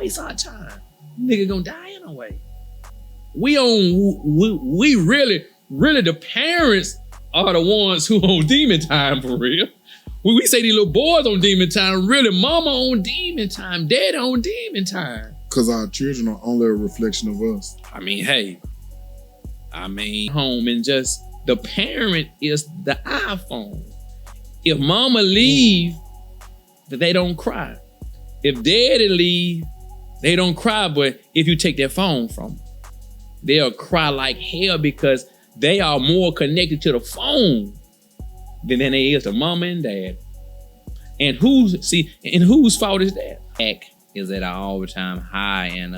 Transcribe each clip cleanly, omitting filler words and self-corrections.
waste our time. Nigga gonna die anyway. We really, the parents are the ones who on demon time for real. When we say these little boys on demon time, really mama on demon time, daddy on demon time. Because our children are only a reflection of us. I mean, home and just the parent is the iPhone. If mama leave, they don't cry. If daddy leave, they don't cry. But if you take their phone from them, they'll cry like hell because they are more connected to the phone than they is to mama and dad. And whose fault is that? Act is at an all-time high, and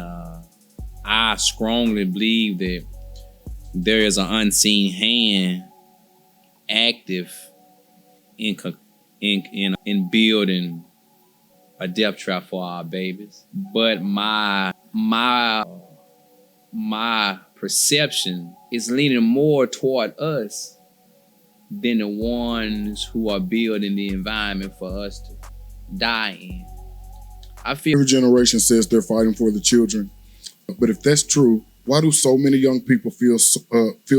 I strongly believe that there is an unseen hand active in building a death trap for our babies. But my perception is leaning more toward us than the ones who are building the environment for us to die in. I feel every generation says they're fighting for the children, but if that's true, why do so many young people feel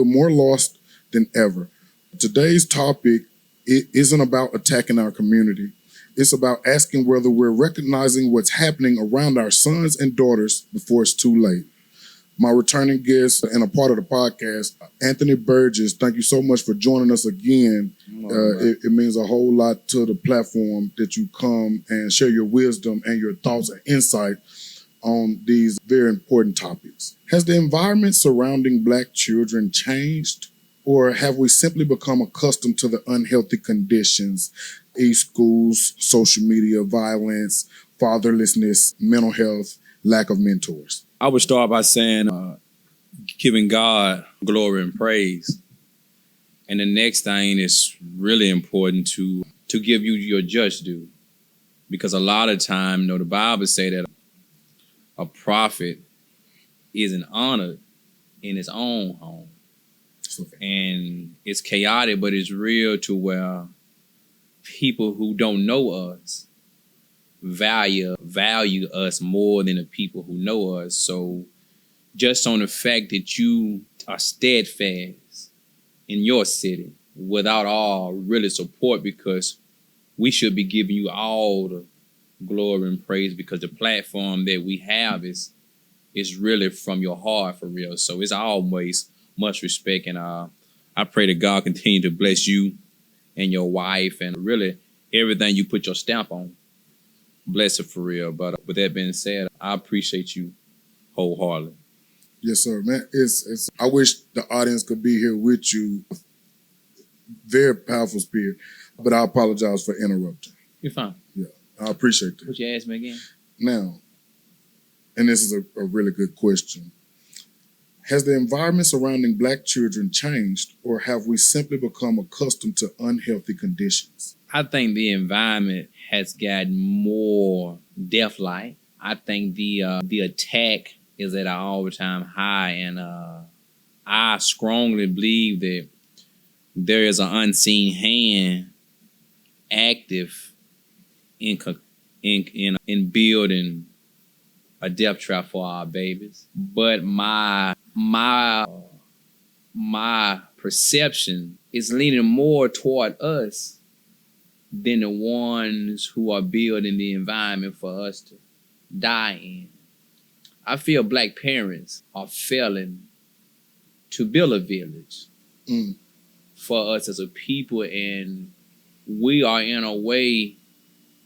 more lost than ever? Today's topic isn't about attacking our community. It's about asking whether we're recognizing what's happening around our sons and daughters before it's too late. My returning guest and a part of the podcast, Anthony Burgess, thank you so much for joining us again. It means a whole lot to the platform that you come and share your wisdom and your thoughts and insight on these very important topics. Has the environment surrounding Black children changed, or have we simply become accustomed to the unhealthy conditions, schools, social media, violence, fatherlessness, mental health, lack of mentors? I would start by saying, giving God glory and praise. And the next thing is really important to give you your just due. Because a lot of time, the Bible say that a prophet isn't honored in his own home. And it's chaotic, but it's real to where people who don't know us value us more than the people who know us. So just on the fact that you are steadfast in your city without all really support, because we should be giving you all the glory and praise, because the platform that we have is really from your heart for real. So it's always much respect, and I pray that God continue to bless you and your wife and really everything you put your stamp on. Bless it for real. But with that being said, I appreciate you wholeheartedly. Yes, sir, man. It's. I wish the audience could be here with you. Very powerful spirit, but I apologize for interrupting. You're fine. Yeah, I appreciate that. Would you ask me again? Now, and this is a really good question. Has the environment surrounding Black children changed, or have we simply become accustomed to unhealthy conditions? I think the environment has gotten more death-like. I think the attack is at an all-time high, and I strongly believe that there is an unseen hand active in building a death trap for our babies. But my perception is leaning more toward us than the ones who are building the environment for us to die in. I feel Black parents are failing to build a village for us as a people, and we are in a way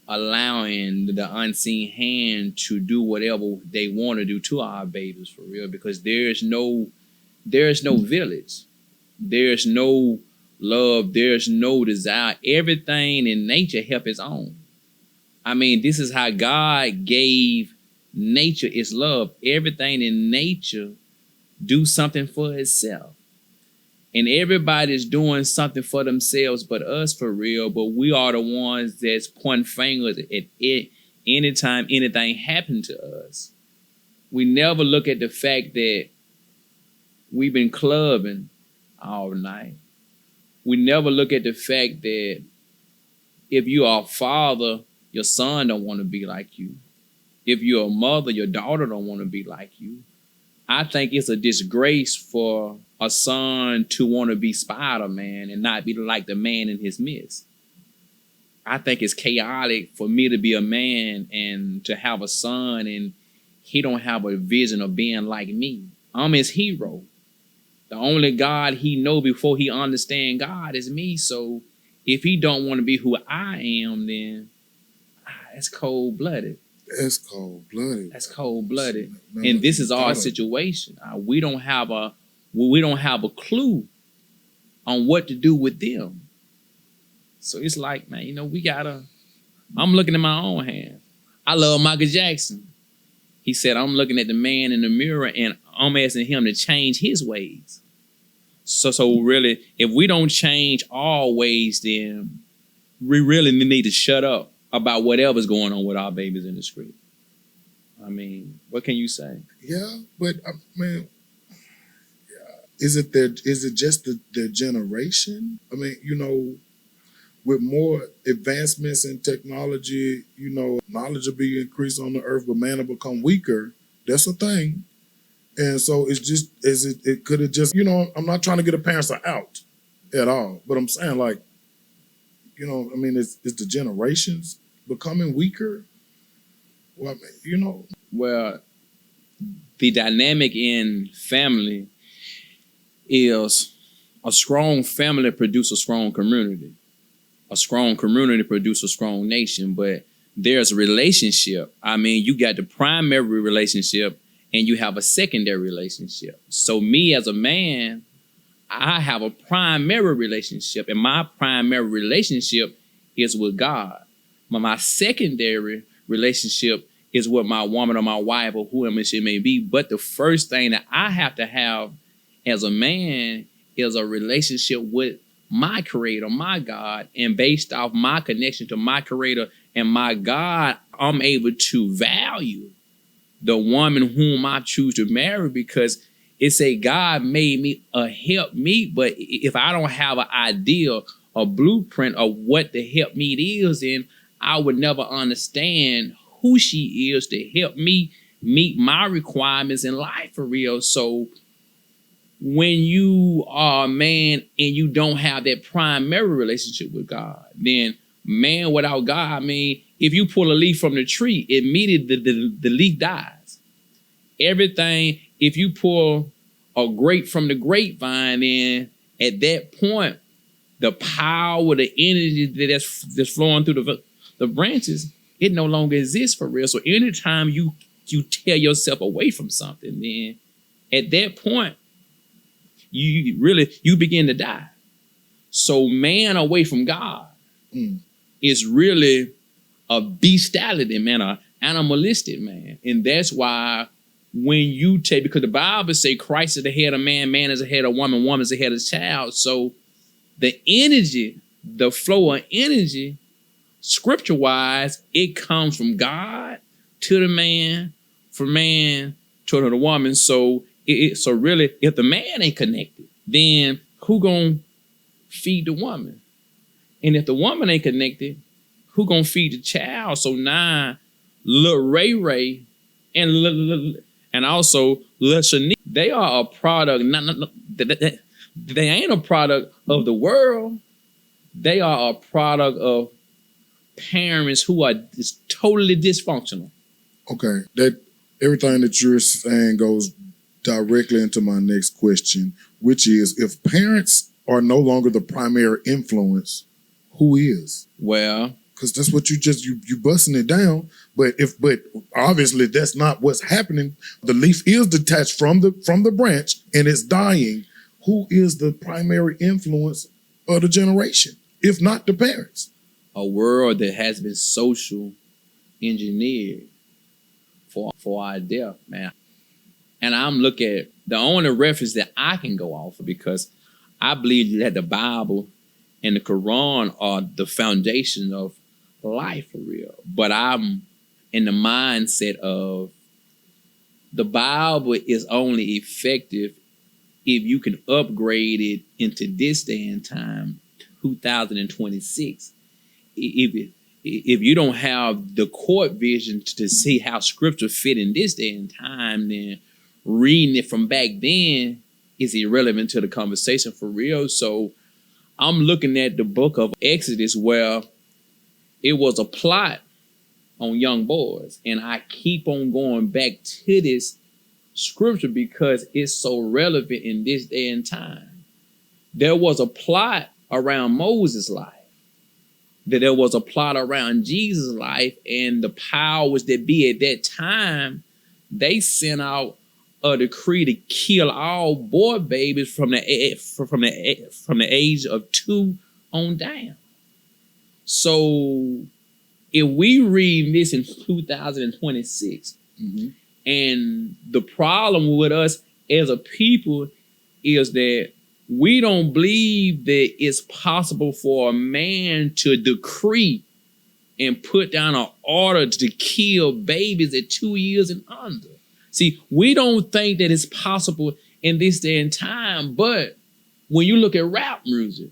allowing the unseen hand to do whatever they want to do to our babies for real, because there's no village. There's no love. There's no desire. Everything in nature help its own. I mean, this is how God gave nature its love. Everything in nature do something for itself. And everybody's doing something for themselves but us for real. But we are the ones that's pointing fingers at it anytime anything happened to us. We never look at the fact that we've been clubbing all night. We never look at the fact that if you are a father, your son don't want to be like you. if you're a mother, your daughter don't want to be like you. I think it's a disgrace for a son to want to be Spider-Man and not be like the man in his midst. I think it's chaotic for me to be a man and to have a son and he don't have a vision of being like me. I'm his hero. The only God he know before he understand God is me. So if he don't want to be who I am, then that's cold-blooded. That's cold-blooded. That's cold-blooded. And this is our situation. We don't have a clue on what to do with them. So it's like, man, I'm looking at my own hand. I love Michael Jackson. He said, I'm looking at the man in the mirror and I'm asking him to change his ways. So really, if we don't change our ways, then we really need to shut up about whatever's going on with our babies in the street. I mean, what can you say? Yeah, but I mean, is it just the generation? I mean, with more advancements in technology, knowledge will be increased on the earth, but man will become weaker. That's a thing. And so it's just, it could have just, I'm not trying to get a parents out at all, but I'm saying like, I mean, is the generations becoming weaker? Well, Well, the dynamic in family is a strong family produces a strong community. A strong community produces a strong nation, but there's a relationship. I mean, you got the primary relationship and you have a secondary relationship. So me as a man, I have a primary relationship, and my primary relationship is with God. My secondary relationship is with my woman or my wife or whoever she may be. But the first thing that I have to have as a man is a relationship with my creator, my God, and based off my connection to my creator and my God, I'm able to value the woman whom I choose to marry, because it's a God made me a help meet. But if I don't have an idea, a blueprint of what the help meet is, then I would never understand who she is to help me meet my requirements in life for real. So when you are a man and you don't have that primary relationship with God, then man without God, I mean, if you pull a leaf from the tree, immediately the leaf dies. Everything, if you pull a grape from the grapevine, then at that point, the power, the energy that's flowing through the branches, it no longer exists for real. So anytime you tear yourself away from something, then at that point, you begin to die. So man away from God is really a bestiality, man, an animalistic man. And that's why when you take, because the Bible say Christ is the head of man, man is the head of woman, woman is the head of child. So the energy, the flow of energy, scripture-wise, it comes from God to the man, from man to the woman. So so really, if the man ain't connected, then who gonna feed the woman? And if the woman ain't connected, who gonna feed the child? So now, Lil Ray and also Lil Shanique, they are a product. They ain't a product of the world. They are a product of parents who are just totally dysfunctional. Okay, that everything that you're saying goes directly into my next question, which is, if parents are no longer the primary influence, who is? Well, because that's what you busting it down. But obviously that's not what's happening. The leaf is detached from the branch and it's dying. Who is the primary influence of the generation, if not the parents? A world that has been social engineered for our death, man. And I'm looking at the only reference that I can go off of, because I believe that the Bible and the Qur'an are the foundation of life for real. But I'm in the mindset of the Bible is only effective if you can upgrade it into this day and time, 2026. If if you don't have the court vision to see how scripture fit in this day and time, then reading it from back then is irrelevant to the conversation for real. So I'm looking at the book of Exodus where it was a plot on young boys. And I keep on going back to this scripture because it's so relevant in this day and time. There was a plot around Moses' life. That there was a plot around Jesus' life, and the powers that be at that time, they sent out a decree to kill all boy babies from the age of 2 on down. So if we read this in 2026, and the problem with us as a people is that we don't believe that it's possible for a man to decree and put down an order to kill babies at 2 years and under. See, we don't think that it's possible in this day and time, but when you look at rap music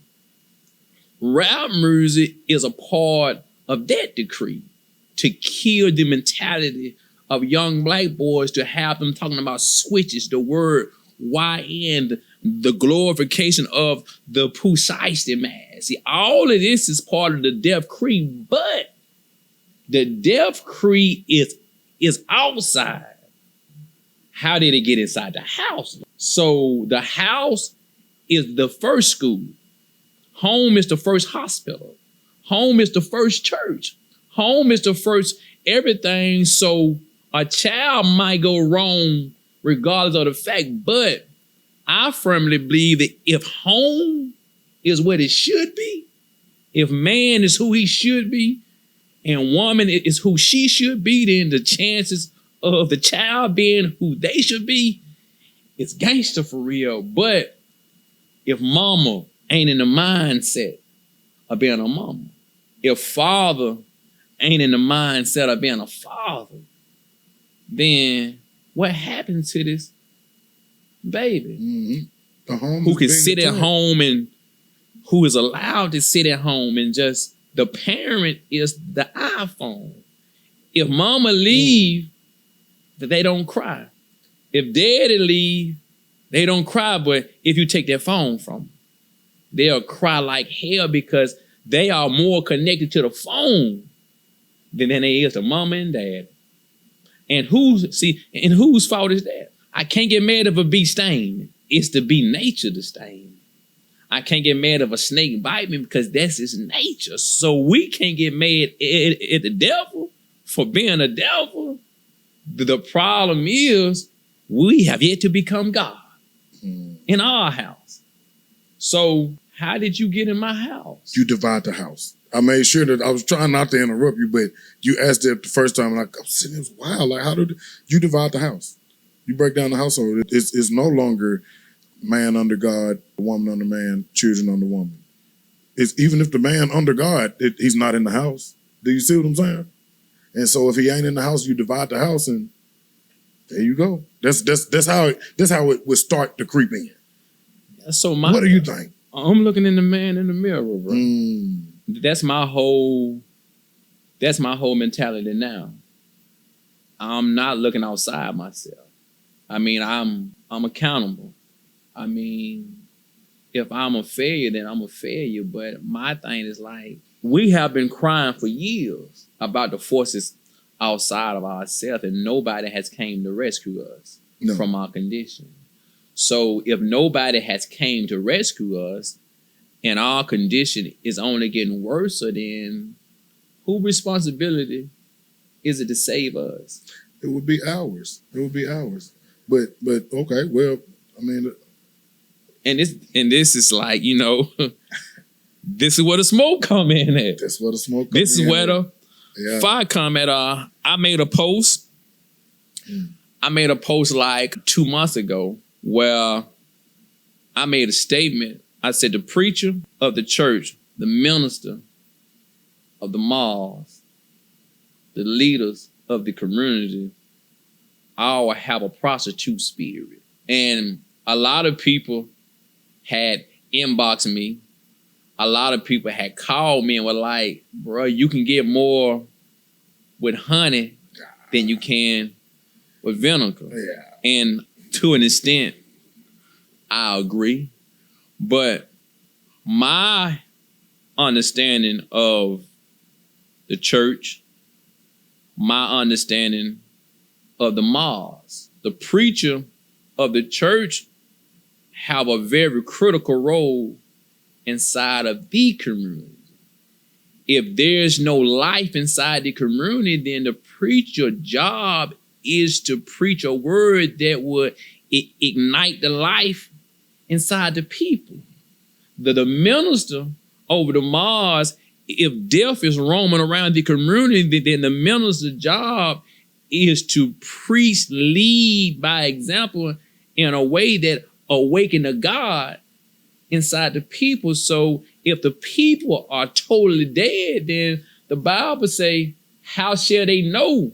is a part of that decree to kill the mentality of young black boys, to have them talking about switches, the word YN, the glorification of the Pusheisty man. See, all of this is part of the death creed, but the death creed is outside. How did it get inside the house? So the house is the first school. Home is the first hospital. Home is the first church. Home is the first everything. So a child might go wrong regardless of the fact, but I firmly believe that if home is what it should be, if man is who he should be, and woman is who she should be, then the chances of the child being who they should be is gangster for real. But if mama ain't in the mindset of being a mama, if father ain't in the mindset of being a father, then what happens to this baby who can sit at home and who is allowed to sit at home and just the parent is the iPhone? If mama leave, that they don't cry. If daddy leave, they don't cry. But if you take their phone from them, they'll cry like hell because they are more connected to the phone than they is to mama and dad. And whose fault is that? I can't get mad if a bee sting. It's to be nature to sting. I can't get mad if a snake bite me because that's his nature. So we can't get mad at the devil for being a devil. The problem is we have yet to become God in our house. So how did you get in my house? You divide the house. I made sure that I was trying not to interrupt you, but you asked it the first time, and I'm sitting there, wow, like how did you divide the house? You break down the household. It's no longer man under God, woman under man, children under woman. It's even if the man under God, he's not in the house. Do you see what I'm saying? And so if he ain't in the house, you divide the house, and there you go. That's how it would start to creep in. So what do you think? I'm looking in the man in the mirror, bro. That's my whole mentality now. I'm not looking outside myself. I mean, I'm accountable. I mean, if I'm a failure, then I'm a failure. But my thing is like, we have been crying for years about the forces outside of ourselves, and nobody has came to rescue us from our condition. So if nobody has came to rescue us, and our condition is only getting worse, then whose responsibility is it to save us? It would be ours. It would be ours. But okay, well, I mean, and this is like, you know, this is where the smoke come in at. This is where the smoke. This is where the fire come at. I made a post. I made a post like 2 months ago where I made a statement. I said the preacher of the church, the minister of the mosque, the leaders of the community, all have a prostitute spirit. And a lot of people had inboxed me. a lot of people had called me and were like, bro, you can get more with honey than you can with vinegar. Yeah. And to an extent, I agree. But my understanding of the church, my understanding of the mosque, the preacher of the church have a very critical role inside of the community. If there's no life inside the community, then the preacher's job is to preach a word that would ignite the life inside the people. The minister over the mosque, if death is roaming around the community, then the minister's job is to preach, lead by example in a way that awaken the God inside the people. So if the people are totally dead, then the Bible say, how shall they know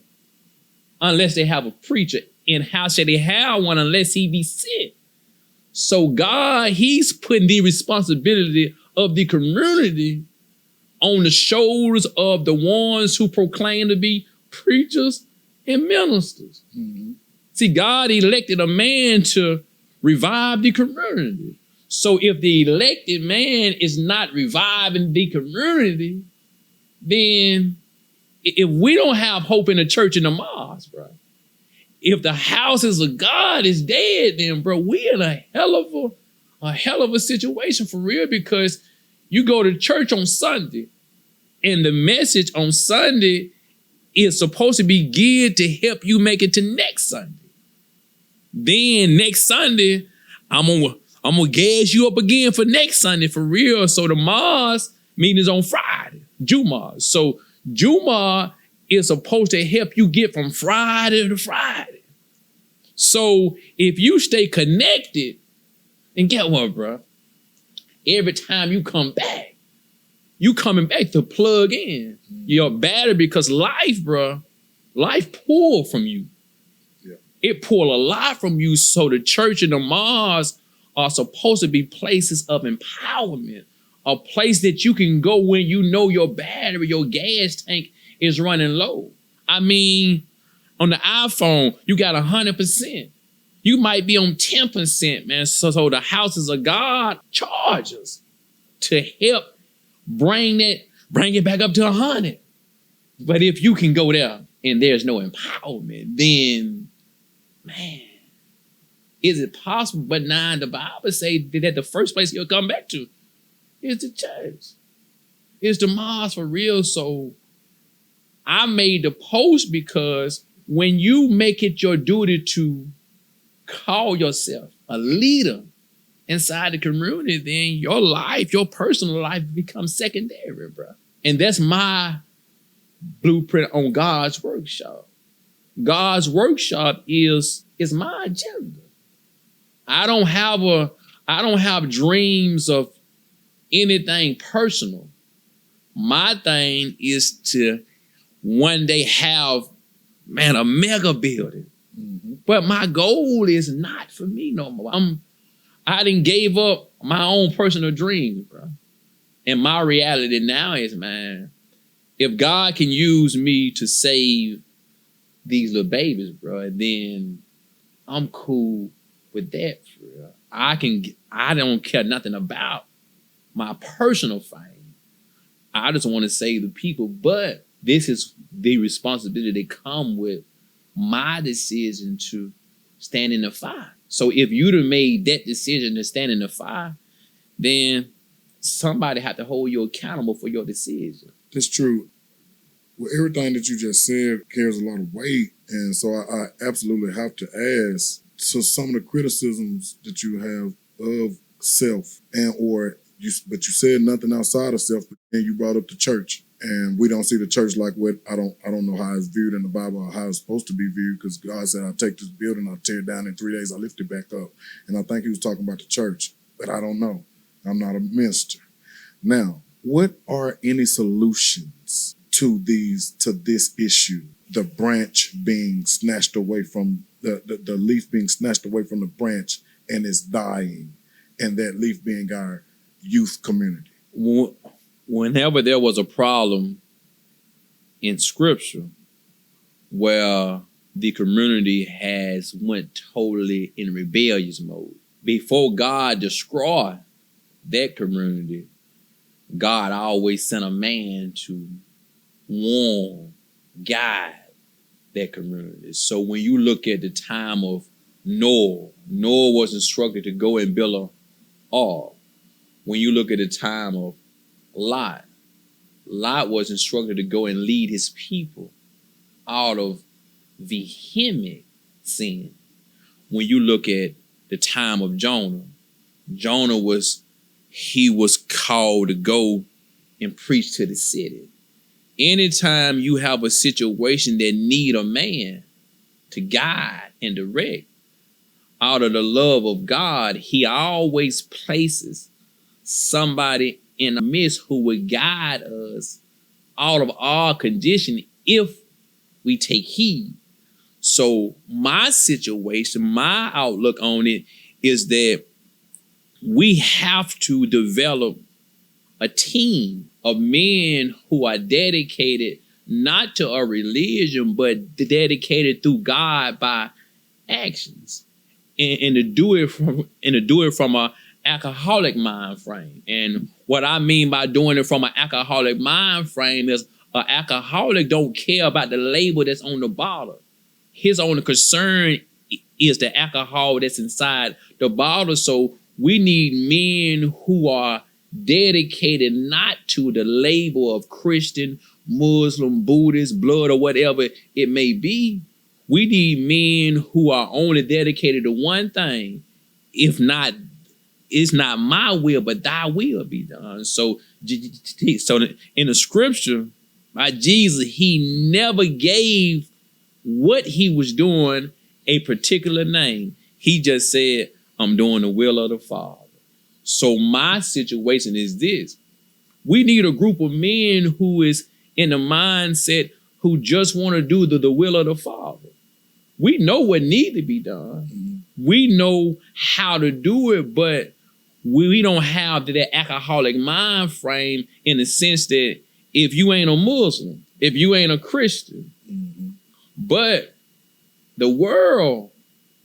unless they have a preacher? And how shall they have one unless he be sent? So God, he's putting the responsibility of the community on the shoulders of the ones who proclaim to be preachers and ministers. Mm-hmm. See, God elected a man to revive the community. So if the elected man is not reviving the community, then if we don't have hope in the church and the mosque, bro, if the houses of God is dead, then bro, we in a hell of a situation for real, because you go to church on Sunday and the message on Sunday is supposed to be geared to help you make it to next Sunday. Then next Sunday, I'm gonna gas you up again for next Sunday for real. So the mosque meeting is on Friday, Jumu'ah. So Jumu'ah is supposed to help you get from Friday to Friday. So if you stay connected, and get what, bro? Every time you come back, you coming back to plug in your battery, because life, bro, life pull from you. Yeah. It pull a lot from you. So the church and the mosque are supposed to be places of empowerment, a place that you can go when you know your battery, your gas tank is running low. I mean, on the iPhone, you got 100%. You might be on 10%, man. So the houses of God charges to help bring it back up to 100. But if you can go there and there's no empowerment, then, man, is it possible? But now the Bible say that the first place you'll come back to is the church. It's the mosque for real. So I made the post because when you make it your duty to call yourself a leader inside the community, then your life, your personal life becomes secondary, bro. And that's my blueprint on God's workshop. God's workshop is my agenda. I don't have dreams of anything personal. My thing is to one day have, man, a mega building. Mm-hmm. But my goal is not for me no more. I done gave up my own personal dreams, bro. And my reality now is, man, if God can use me to save these little babies, bro, then I'm cool with that, for real. I don't care nothing about my personal fame. I just want to save the people. But this is the responsibility that come with my decision to stand in the fire. So if you'd have made that decision to stand in the fire, then somebody had to hold you accountable for your decision. That's true. Well, everything that you just said carries a lot of weight. And so I absolutely have to ask, so some of the criticisms that you have of self but you said nothing outside of self, but then you brought up the church. And we don't see the church like what I don't know how it's viewed in the Bible or how it's supposed to be viewed, because God said, I'll take this building, I'll tear it down in 3 days, I'll lift it back up. And I think he was talking about the church, but I don't know. I'm not a minister. Now, what are any solutions to this issue? The branch being snatched away from the leaf being snatched away from the branch and it's dying, and that leaf being our youth community. whenever there was a problem in scripture where the community has went totally in rebellious mode, before God destroyed that community, God always sent a man to warn, guide that community. So when you look at the time of Noah was instructed to go and build a ark. When you look at the time of Lot was instructed to go and lead his people out of vehement sin. When you look at the time of Jonah was called to go and preach to the city. Anytime you have a situation that need a man to guide and direct, out of the love of God, he always places somebody in the midst who would guide us out of our condition if we take heed. So my situation, my outlook on it is that we have to develop a team of men who are dedicated not to a religion, but dedicated through God by actions, and to do it from a alcoholic mind frame. And what I mean by doing it from an alcoholic mind frame is an alcoholic don't care about the label that's on the bottle. His only concern is the alcohol that's inside the bottle. So we need men who are dedicated not to the label of Christian, Muslim, Buddhist, blood, or whatever it may be. We need men who are only dedicated to one thing. If not, it's not my will, but thy will be done. So in the scripture, by Jesus, he never gave what he was doing a particular name. He just said, I'm doing the will of the Father. So my situation is this. We need a group of men who is in the mindset who just want to do the will of the Father. We know what needs to be done. Mm-hmm. We know how to do it, but we don't have that alcoholic mind frame in the sense that if you ain't a Muslim, if you ain't a Christian, mm-hmm. but the world,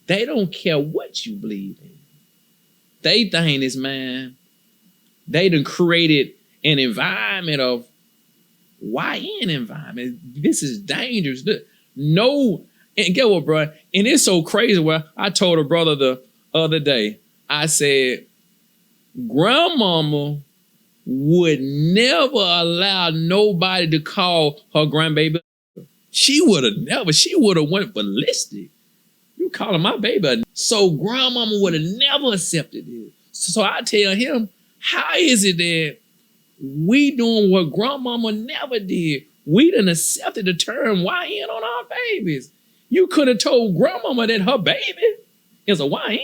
they don't care what you believe in. They think is, man, they done created an environment of YN environment. This is dangerous. No, and get what, bro? And it's so crazy. Where I told a brother the other day, I said, grandmama would never allow nobody to call her grandbaby. She would have went ballistic. You calling my baby. So grandmama would have never accepted it. So I tell him, how is it that we doing what grandmama never did? We done accepted the term YN on our babies. You could have told grandmama that her baby is a YN.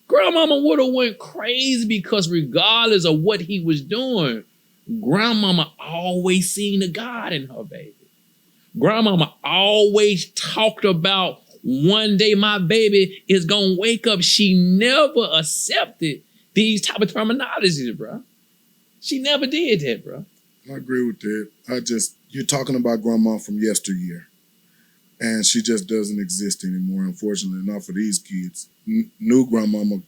Grandmama would have went crazy because regardless of what he was doing, grandmama always seen the God in her baby. Grandmama always talked about one day my baby is going to wake up. She never accepted these type of terminologies, bro. She never did that, bro. I agree with that. You're talking about grandma from yesteryear. And she just doesn't exist anymore, unfortunately, not for these kids. New grandmama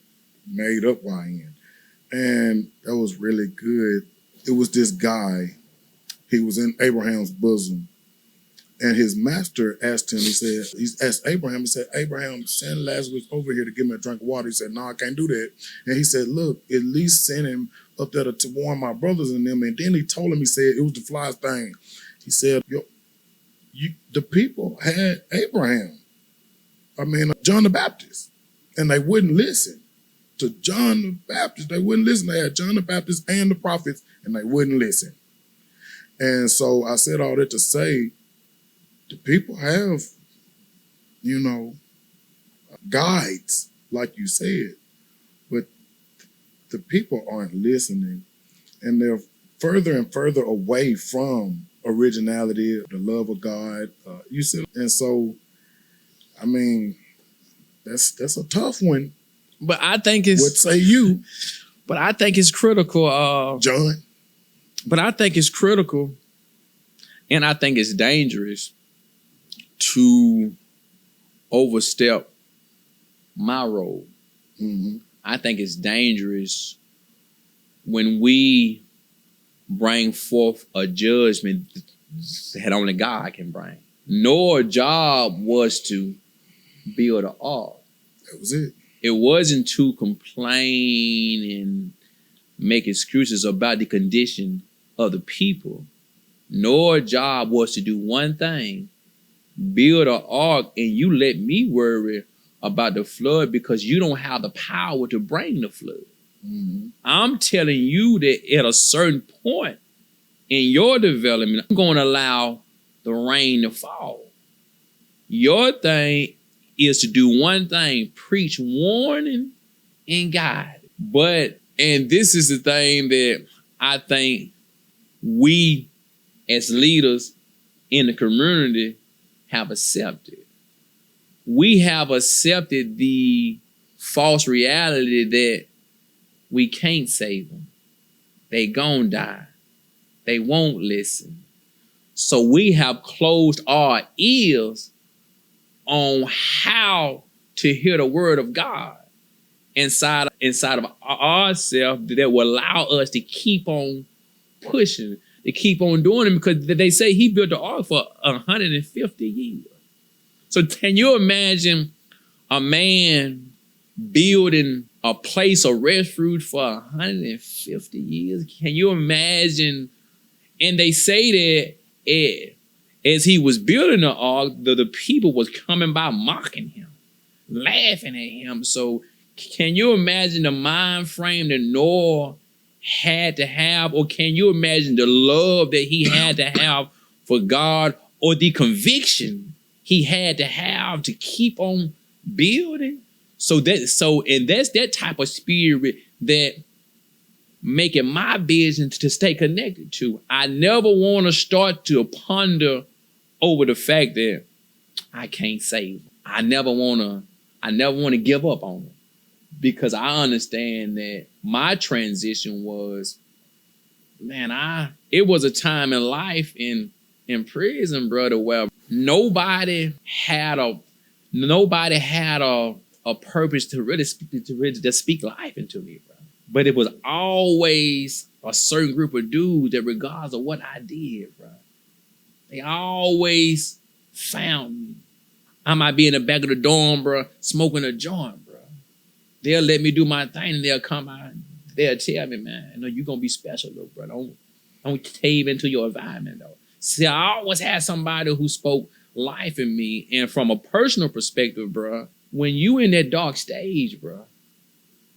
made up YN. And that was really good. It was this guy. He was in Abraham's bosom. And his master asked him, he asked Abraham, he said, Abraham, send Lazarus over here to give me a drink of water. He said, no, I can't do that. And he said, look, at least send him up there to warn my brothers and them. And then he told him, he said, it was the flies thing. He said, the people had Abraham. John the Baptist. And they wouldn't listen to John the Baptist. They wouldn't listen. They had John the Baptist and the prophets, and they wouldn't listen. And so I said all that to say, the people have, guides, like you said, but the people aren't listening, and they're further and further away from originality, the love of God. And so, that's a tough one. But I think it's... What say you? But I think it's critical. John? But I think it's critical, and I think it's dangerous to overstep my role. Mm-hmm. I think it's dangerous when we bring forth a judgment that only God can bring. Noah's job was to build an ark. That was it. It wasn't to complain and make excuses about the condition of the people. Noah's job was to do one thing: build an ark, and you let me worry about the flood because you don't have the power to bring the flood. Mm-hmm. I'm telling you that at a certain point in your development, I'm going to allow the rain to fall. Your thing is to do one thing: preach warning and guide. And this is the thing that I think we as leaders in the community have accepted. We have accepted the false reality that we can't save them. They gon' die. They won't listen. So we have closed our ears on how to hear the word of God inside of ourselves that will allow us to keep on pushing, to keep on doing it, because they say he built the ark for 150 years. So can you imagine a man building a place of refuge for 150 years? Can you imagine? And they say that as he was building the ark, the people was coming by mocking him, laughing at him. So can you imagine the mind frame that Noah had to have? Or can you imagine the love that he had to have for God, or the conviction he had to have to keep on building? And that's that type of spirit that make it my business to stay connected to. I never want to start to ponder over the fact that I can't save them. I never want to give up on them, because I understand that my transition was, it was a time in life in prison, brother, where nobody had a purpose to really speak life into me, bro. But it was always a certain group of dudes that, regardless of what I did, bro, they always found me. I might be in the back of the dorm, bro, smoking a joint, bro. They'll let me do my thing, and they'll come out. They'll tell me, man, you're going to be special, though, bro. Don't cave into your environment, though. See, I always had somebody who spoke life in me. And from a personal perspective, bro, when you in that dark stage, bro,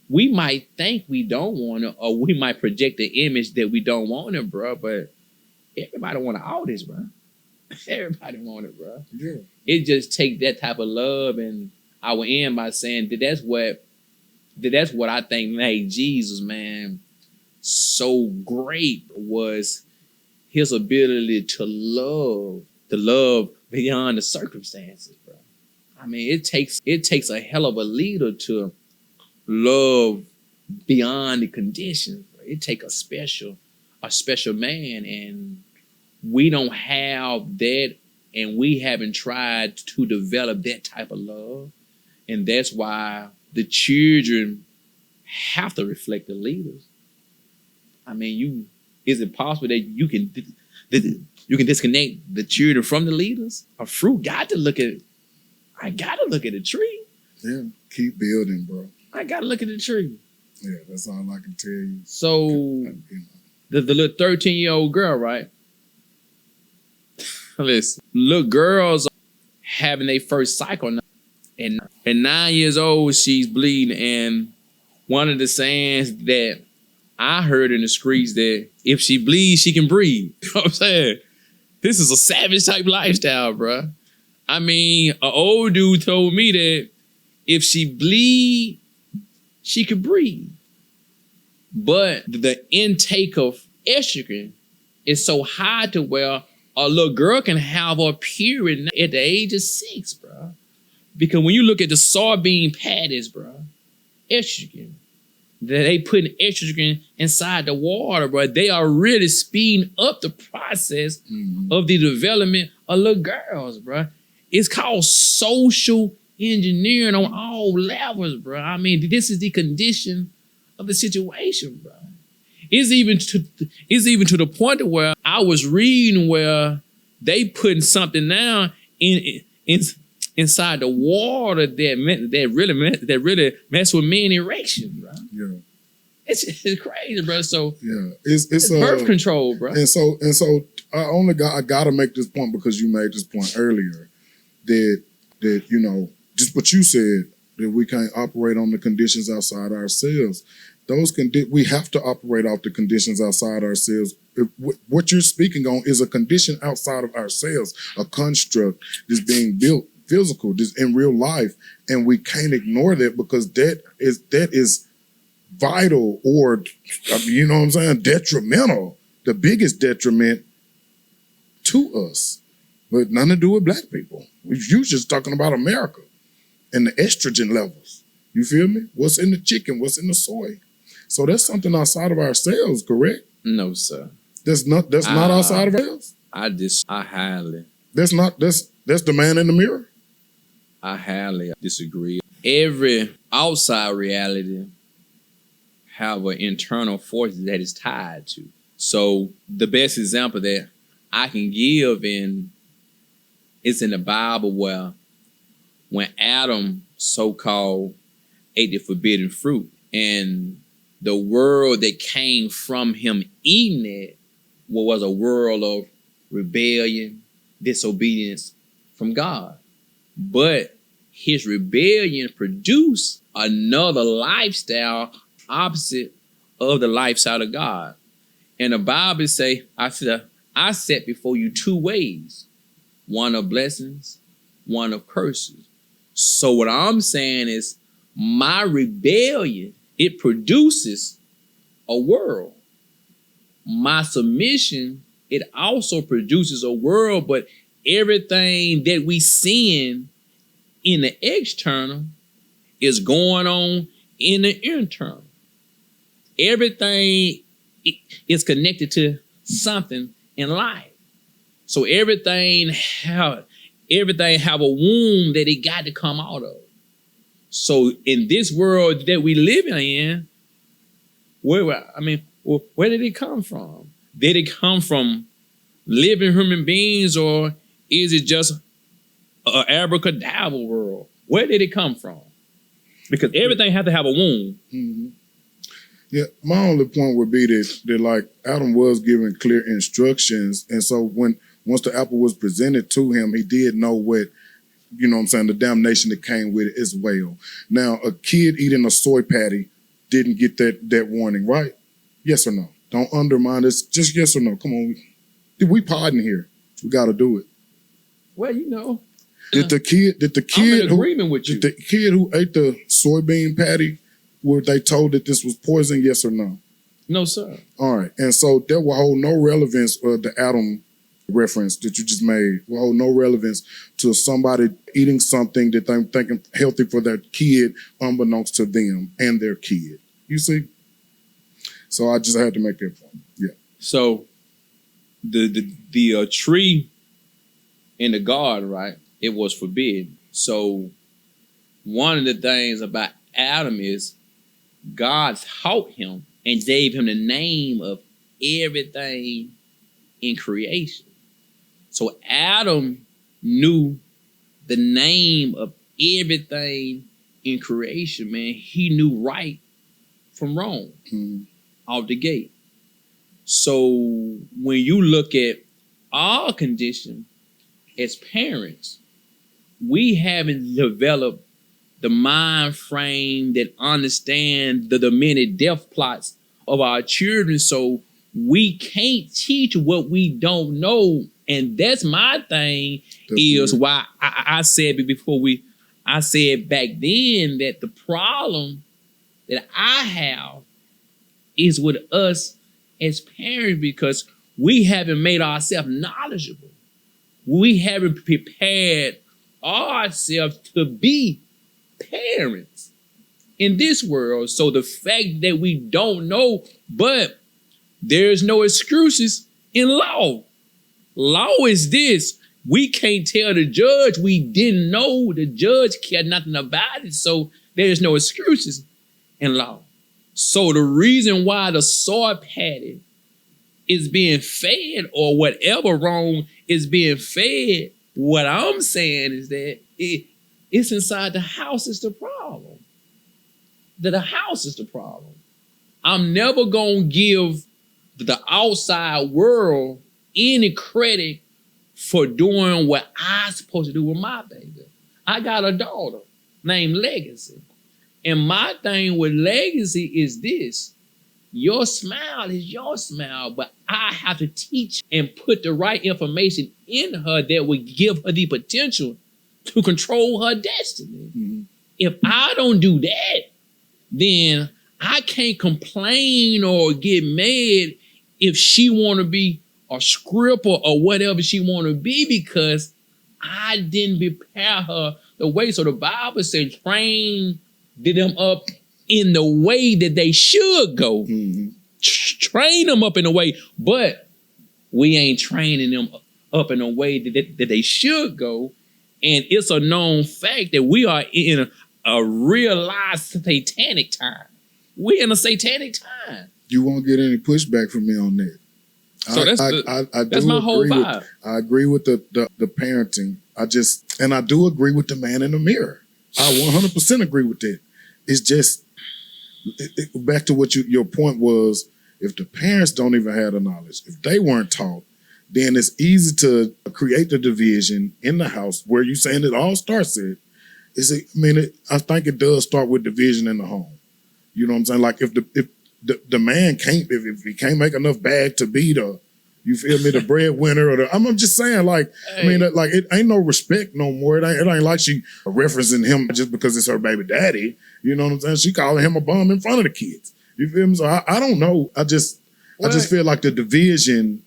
we might think we don't want it, or we might project the image that we don't want it, bro. But everybody want all this, bro. Everybody want it, bro. Yeah. It just takes that type of love. And I will end by saying that that's what I think made Jesus, man, so great, was his ability to love beyond the circumstances, bro. I mean, it takes a hell of a leader to love beyond the conditions, bro. It takes a special man, and we don't have that, and we haven't tried to develop that type of love. And that's why the children have to reflect the leaders. I mean, is it possible that you can disconnect the children from the leaders? A fruit I gotta look at the tree. Yeah, keep building, bro. I gotta look at the tree. Yeah, that's all I can tell you. So the little 13-year-old girl, right? Listen, little girls having their first cycle now. And at 9 years old, she's bleeding. And one of the sayings that I heard in the streets, that if she bleeds, she can breathe. You know what I'm saying? This is a savage type lifestyle, bro. I mean, an old dude told me that if she bleed, she could breathe. But the intake of estrogen is so high to where a little girl can have her period at the age of 6, bro. Because when you look at the soybean patties, bro, estrogen, that they putting estrogen inside the water, bro, they are really speeding up the process of the development of little girls, bro. It's called social engineering on all levels, bro. I mean, this is the condition of the situation, bro. It's even to the point where I was reading where they putting something now inside the water that really mess with men erection, bro. Yeah. It's crazy, bro. So yeah, it's birth control, bro. And so I gotta make this point because you made this point earlier that you know, just what you said, that we can't operate on the conditions outside ourselves. We have to operate off the conditions outside ourselves. What you're speaking on is a condition outside of ourselves, a construct that's being built physical, just in real life, and we can't ignore that because that is vital, or you know what I'm saying, detrimental, the biggest detriment to us, but nothing to do with black people. You just talking about America and the estrogen levels. You feel me? What's in the chicken? What's in the soy? So that's something outside of ourselves, correct? No, sir. That's not outside of ourselves. I highly. That's the man in the mirror. I highly disagree. Every outside reality have an internal force that is tied to. So the best example that I can give is in the Bible where when Adam so-called ate the forbidden fruit, and the world that came from him eating it was a world of rebellion, disobedience from God. But his rebellion produced another lifestyle opposite of the lifestyle of God. And the Bible say, I set before you two ways, one of blessings, one of curses. So what I'm saying is my rebellion, it produces a world. My submission, it also produces a world, but everything that we seeing in the external is going on in the internal. Everything is connected to something in life. So everything have a womb that it got to come out of. So in this world that we living in, where did it come from? Did it come from living human beings, or is it just an abracadabra world? Where did it come from? Because everything has to have a womb. Mm-hmm. Yeah, my only point would be that like Adam was given clear instructions, and so once the apple was presented to him, he did know what, you know what I'm saying, the damnation that came with it as well. Now, a kid eating a soy patty didn't get that warning, right? Yes or no? Don't undermine this. Just yes or no. Come on. We podding here. We got to do it. Well, you know. Did the kid I'm in agreement with you. Did the kid who ate the soybean patty, were they told that this was poison, yes or no? No, sir. All right. And so that will hold no relevance, the Adam reference that you just made, will hold no relevance to somebody eating something that they're thinking healthy for their kid, unbeknownst to them and their kid. You see? So I just had to make that point. Yeah. So the tree in the garden, right? It was forbidden. So one of the things about Adam is God taught him and gave him the name of everything in creation. So Adam knew the name of everything in creation, man. He knew right from wrong off the gate. So when you look at our condition as parents, we haven't developed the mind frame that understand the many death plots of our children. So we can't teach what we don't know. And that's my thing. That's is weird. Why I said I said back then that the problem that I have is with us as parents, because we haven't made ourselves knowledgeable. We haven't prepared ourselves to be parents. in this world. So the fact that we don't know, but there's no excuses in law. Law is this. We can't tell the judge we didn't know. The judge cared nothing about it. So there's no excuses in law. So the reason why the soy patty is being fed or whatever wrong is being fed, what I'm saying is that it's inside the house is the problem. That the house is the problem. I'm never going to give the outside world any credit for doing what I'm supposed to do with my baby. I got a daughter named Legacy. And my thing with Legacy is this. Your smile is your smile, but I have to teach and put the right information in her that would give her the potential to control her destiny. Mm-hmm. If I don't do that, then I can't complain or get mad if she want to be a scripper or whatever she want to be, because I didn't prepare her the way. So the Bible says, train them up in the way that they should go. Mm-hmm. Train them up in a way, but we ain't training them up in a way that they should go. And it's a known fact that we are in a realized satanic time. We're in a satanic time. You won't get any pushback from me on that. So that's my whole vibe. I agree with the parenting. I do agree with the man in the mirror. I 100% agree with that. It's just, back to what your point was, if the parents don't even have the knowledge, if they weren't taught, then it's easy to create the division in the house where you're saying it all starts at. I think it does start with division in the home. You know what I'm saying? Like if the man can't, if he can't make enough bag to be you feel me, the breadwinner, I'm just saying, like, hey. I mean, like, it ain't no respect no more. It ain't like she referencing him just because it's her baby daddy. You know what I'm saying? She calling him a bum in front of the kids. You feel me? So I don't know. I just feel like the division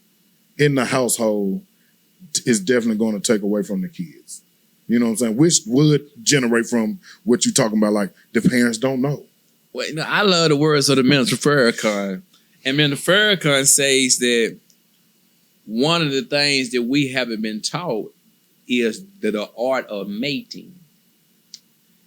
in the household is definitely going to take away from the kids. You know what I'm saying? Which would generate from what you're talking about, like the parents don't know. Well, I love the words of the Minister Farrakhan. And Minister Farrakhan says that one of the things that we haven't been taught is the art of mating.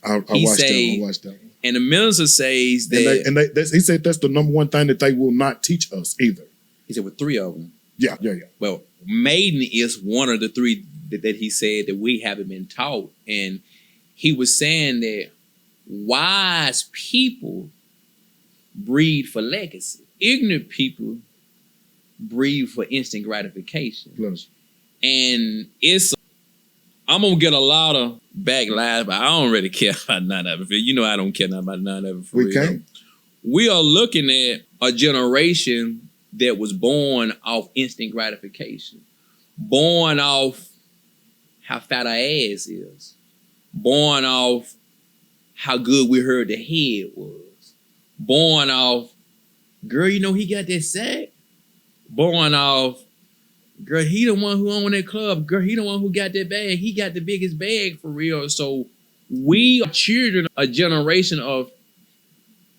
I watched that one. And the minister says that... he said that's the number one thing that they will not teach us either. He said with 3 of them. Yeah. Well, mating is one of the 3 that he said that we haven't been taught. And he was saying that wise people breed for legacy. Ignorant people breed for instant gratification. Plus. And I'm going to get a lot of backlash, but I don't really care about none of it. You know I don't care about none of it for real. We can't. We are looking at a generation that was born off instant gratification. Born off how fat our ass is. Born off how good we heard the head was. Born off, girl, you know he got that sack. Born off, girl, he the one who owned that club. Girl, he the one who got that bag. He got the biggest bag for real. So we are children, a generation of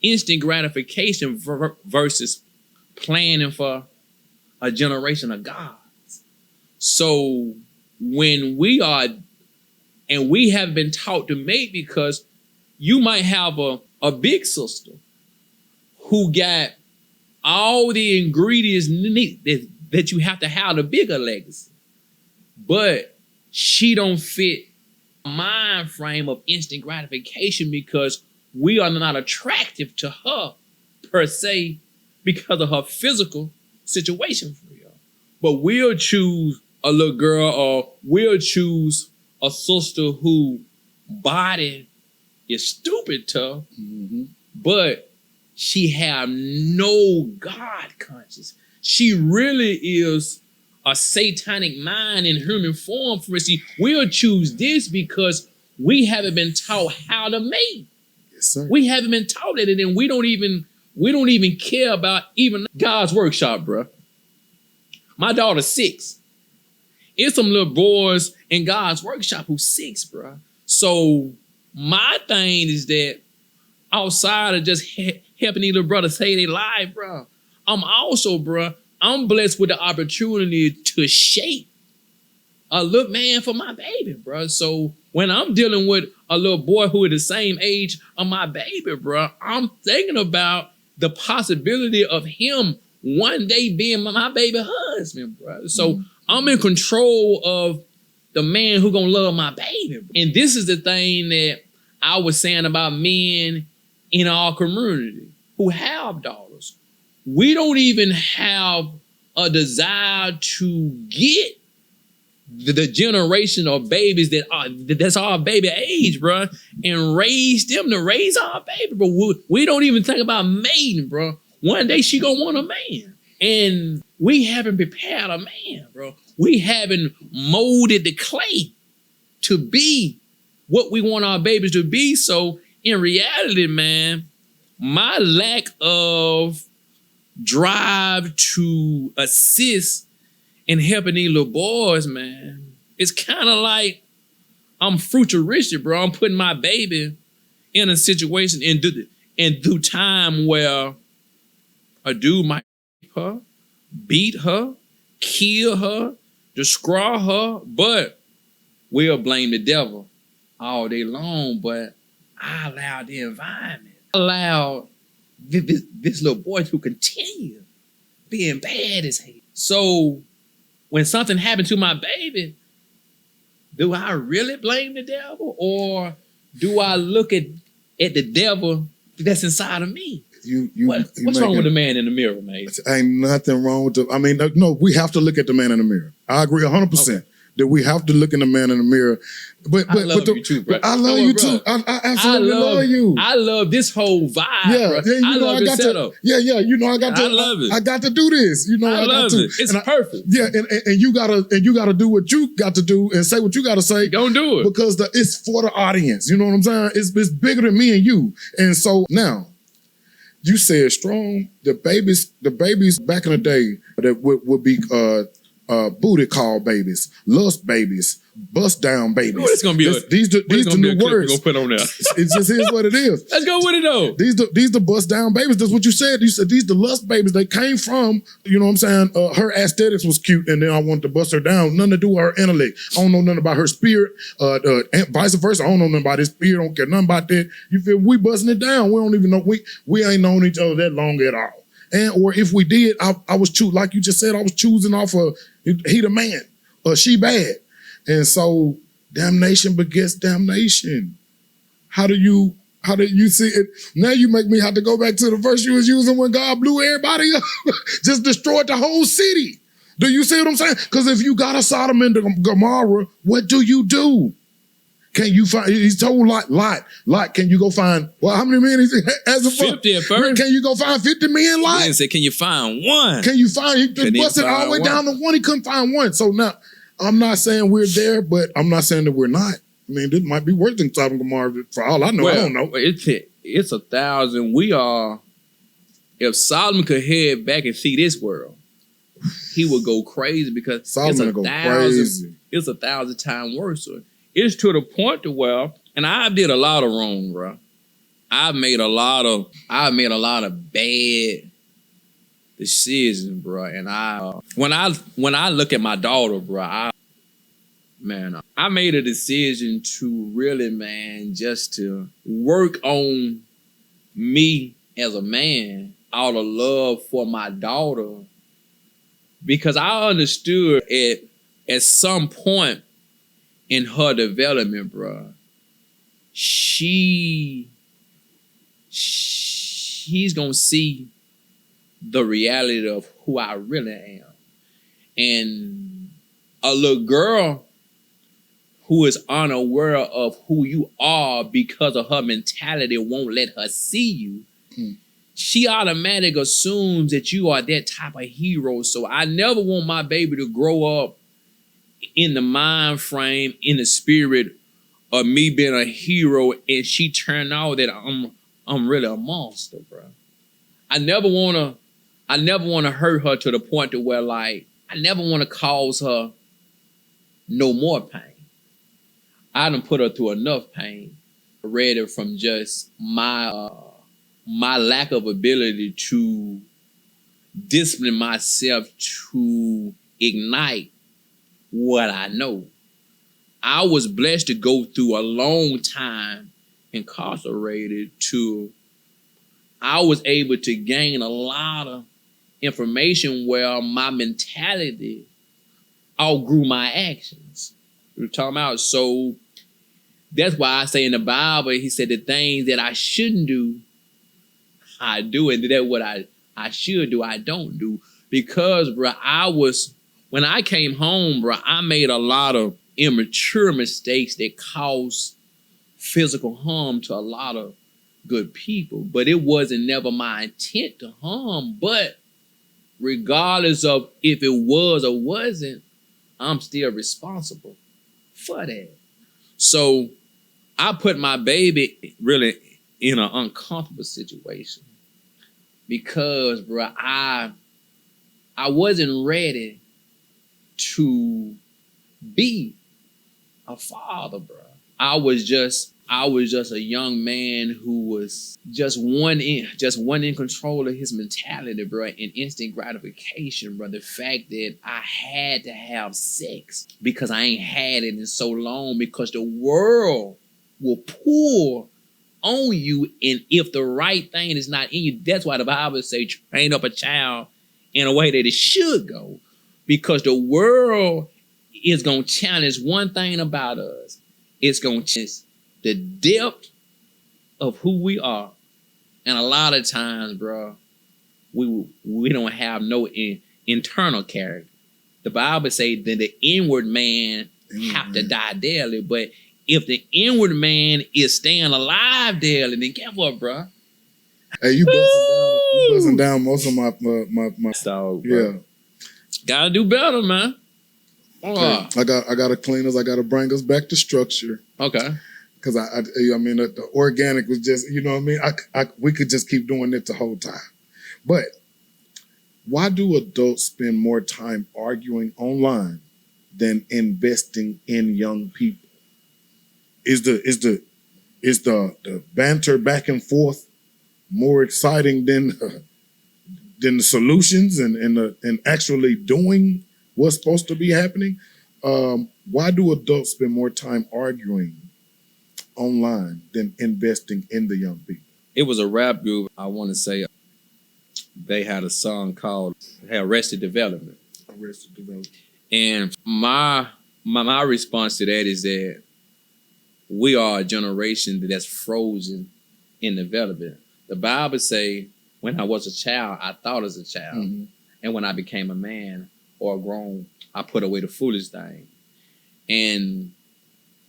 instant gratification versus planning for a generation of gods. So when we have been taught to mate, because you might have a big sister who got all the ingredients that you have to have a bigger legacy, but she don't fit the mind frame of instant gratification because we are not attractive to her per se because of her physical situation for real. But we'll choose a little girl, or we'll choose a sister who body is stupid tough, but she have no God conscience. She really is a satanic mind in human form for us. See, we'll choose this because we haven't been taught how to mate. Yes, sir. We haven't been taught it, and then we don't even care about even God's workshop, bro. My daughter's 6. It's some little boys in God's workshop who's 6, bro. So my thing is that outside of just helping these little brothers save their life, bro. I'm also, bro, I'm blessed with the opportunity to shape a little man for my baby, bro. So when I'm dealing with a little boy who is the same age of my baby, bro, I'm thinking about the possibility of him one day being my baby husband, bro. So I'm in control of the man who gonna love my baby. And this is the thing that I was saying about men in our community who have daughters. We don't even have a desire to get the generation of babies that's our baby age, bro, and raise them to raise our baby, bro. We don't even think about mating, bro. One day she gonna want a man. And we haven't prepared a man, bro. We haven't molded the clay to be what we want our babies to be. So in reality, man, my lack of drive to assist in helping these little boys, man, it's kind of like I'm futuristic, bro. I'm putting my baby in a situation in due time where a dude might rape her, beat her, kill her, destroy her, but we'll blame the devil all day long. But I allowed the environment, I allowed this little boy to continue being bad as hell. So when something happened to my baby, do I really blame the devil, or do I look at the devil that's inside of me? What's wrong with the man in the mirror, man? Ain't nothing wrong with the. I mean, no, we have to look at the man in the mirror. I agree 100% that we have to look in the man in the mirror. But I love you too, bro. I love you too. I absolutely love you. I love this whole vibe. Yeah, bro. I love this setup. Yeah. You know, I love it. I got to do this. You know, I love it. It's perfect. Yeah, and you gotta do what you got to do and say what you got to say. Don't do it because it's for the audience. You know what I'm saying? It's bigger than me and you. And so now, you said strong. The babies back in the day that would be booty call babies, lust babies, bust down babies. What it's gonna be? These the new words. We're gonna put on there. It just is what it is. Let's go with it though. These the bust down babies. That's what you said. You said these the lust babies. They came from, you know what I'm saying? Her aesthetics was cute, and then I wanted to bust her down. Nothing to do with her intellect. I don't know nothing about her spirit. And vice versa. I don't know nothing about his spirit. I don't care nothing about that. You feel we busting it down. We don't even know. We ain't known each other that long at all. And or if we did, I was choosing, like you just said, I was choosing off of he the man or she bad. And so damnation begets damnation. How do you see it? Now you make me have to go back to the verse you was using when God blew everybody up, just destroyed the whole city. Do you see what I'm saying? Because if you got a Sodom and Gomorrah, what do you do? Can you find, he's told Lot, can you go find, well, how many men as a 50 at first. Can you go find 50 men, Lot? He said, can you find one? Can you find, he busted all the way down to one, he couldn't find one. So now, I'm not saying we're there, but I'm not saying that we're not. I mean, this might be worse than Sodom and Gomorrah for all I know. Well, I don't know. It's 1,000. We are, if Solomon could head back and see this world, he would go crazy because Solomon would go crazy. It's 1,000 times worse. So it's to the point to where, and I did a lot of wrong, bro. I've made a lot of bad decisions, bro. And when I look at my daughter, bro, I made a decision to really, man, just to work on me as a man out of love for my daughter, because I understood at some point in her development, bro, she's gonna see the reality of who I really am. And a little girl who is unaware of who you are because of her mentality won't let her see you. She automatically assumes that you are that type of hero. So I never want my baby to grow up in the mind frame, in the spirit of me being a hero, and she turned out that I'm really a monster, bro. I never wanna hurt her to the point to where, like, I never want to cause her no more pain. I done put her through enough pain. ready from just my lack of ability to discipline myself to ignite what I know. I was blessed to go through a long time incarcerated I was able to gain a lot of information where my mentality outgrew my actions. We're talking about, so that's why I say in the Bible, he said the things that I shouldn't do, I do, and that what I should do, I don't do. Because, bro, when I came home, bro, I made a lot of immature mistakes that caused physical harm to a lot of good people. But it wasn't never my intent to harm. But regardless of if it was or wasn't, I'm still responsible for that. So I put my baby really in an uncomfortable situation because, bro, I wasn't ready to be a father, bro. I was just a young man who was just one in control of his mentality, bro, and instant gratification, bro. The fact that I had to have sex because I ain't had it in so long, because the world will pour on you, and if the right thing is not in you, that's why the Bible says train up a child in a way that it should go, because the world is going to challenge one thing about us. It's going to challenge the depth of who we are. And a lot of times, bro, we don't have no internal character. The Bible says that the inward man have to die daily. But if the inward man is staying alive daily, then guess what, bro? Hey, you busting down most of my so, yeah. Gotta do better, man. Hey, I gotta clean us. I gotta bring us back to structure. Okay. Because I mean, the organic was just, you know what I mean? We could just keep doing it the whole time. But why do adults spend more time arguing online than investing in young people? Is the banter back and forth more exciting than the solutions and actually doing what's supposed to be happening? Why do adults spend more time arguing online than investing in the young people? It was a rap group, I want to say, they had a song called Arrested Development. Arrested Development. And my response to that is that we are a generation that's frozen in development. The Bible say, when I was a child, I thought as a child. Mm-hmm. And when I became a man or grown, I put away the foolish thing. And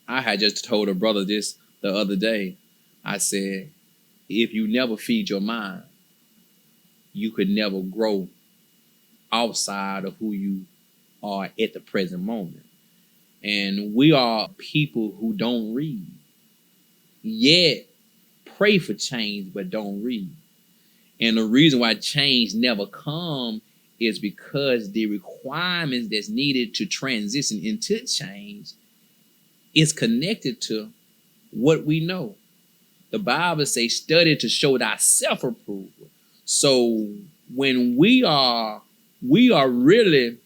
I had just told a brother this the other day. I said, if you never feed your mind, you could never grow outside of who you are at the present moment. And we are people who don't read, yet pray for change, but don't read. And the reason why change never comes is because the requirements that's needed to transition into change is connected to what we know. The Bible says, study to show thyself approval. So when we are really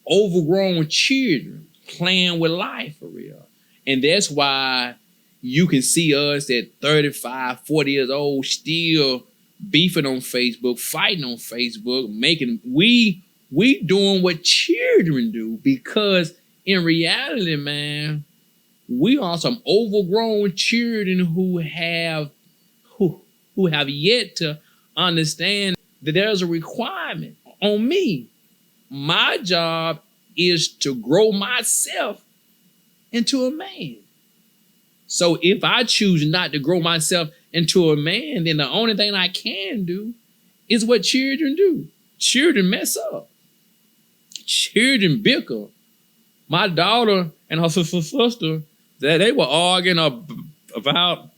overgrown children playing with life for real. And that's why you can see us at 35, 40 years old still beefing on Facebook, fighting on Facebook, we doing what children do, because in reality, man, we are some overgrown children who have yet to understand that there's a requirement on me. My job is to grow myself into a man. So if I choose not to grow myself into a man, then the only thing I can do is what children do. Children mess up. Children bicker. My daughter and her sister, they were arguing about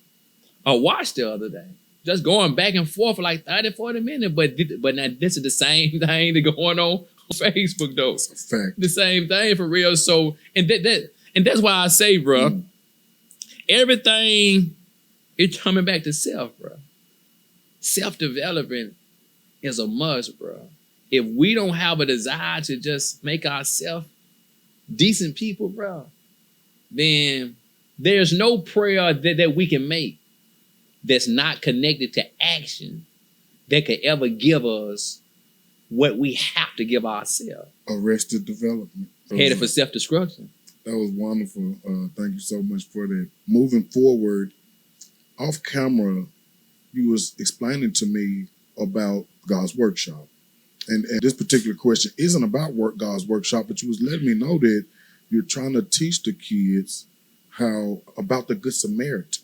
a watch the other day. Just going back and forth for like 30, 40 minutes. But now this is the same thing that's going on Facebook, though. That's a fact. The same thing for real. So, and that's why I say, bro, everything is coming back to self, bro. Self-development is a must, bro. If we don't have a desire to just make ourselves decent people, bro, then there's no prayer that we can make that's not connected to action that could ever give us what we have to give ourselves. Arrested development. Headed for self-destruction. That was wonderful. Thank you so much for that. Moving forward, off camera, you was explaining to me about God's workshop. And this particular question isn't about God's workshop, but you was letting me know that you're trying to teach the kids about the Good Samaritan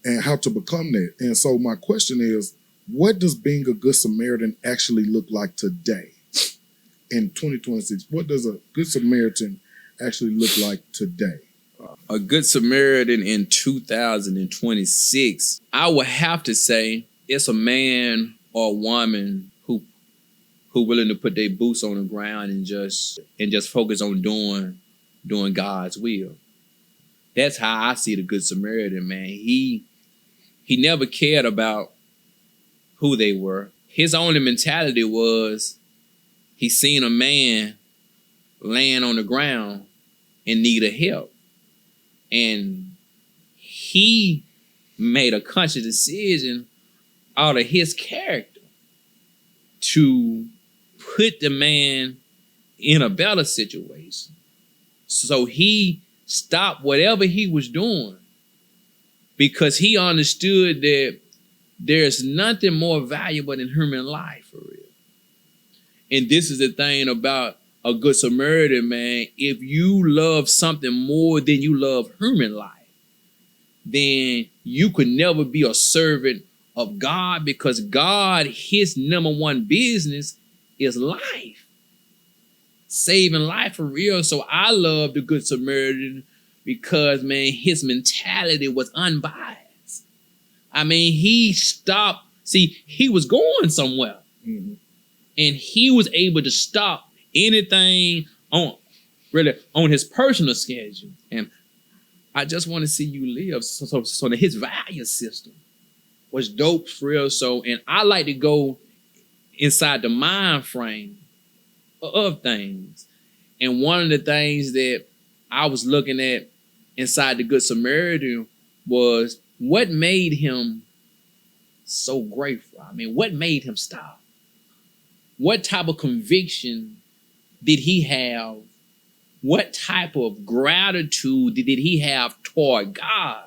and how to become that. And so my question is, what does being a Good Samaritan actually look like today in 2026? What does a Good Samaritan actually look like today? A Good Samaritan in 2026, I would have to say it's a man or a woman who willing to put their boots on the ground and just focus on doing God's will. That's how I see the Good Samaritan, man. He never cared about who they were. His only mentality was he seen a man laying on the ground in need of help. And he made a conscious decision out of his character to put the man in a better situation. So he stopped whatever he was doing because he understood that there's nothing more valuable than human life, for real. And this is the thing about a Good Samaritan, man. If you love something more than you love human life, then you could never be a servant of God, because God, his number one business is life. Saving life, for real. So I love the Good Samaritan because, man, his mentality was unbiased. I mean, he stopped. See, he was going somewhere. Mm-hmm. And he was able to stop anything on his personal schedule. And I just want to see you live. So that his value system was dope, for real. So, and I like to go inside the mind frame of things. And one of the things that I was looking at inside the Good Samaritan was what made him so grateful. I mean, what made him stop? What type of conviction did he have? What type of gratitude did he have toward God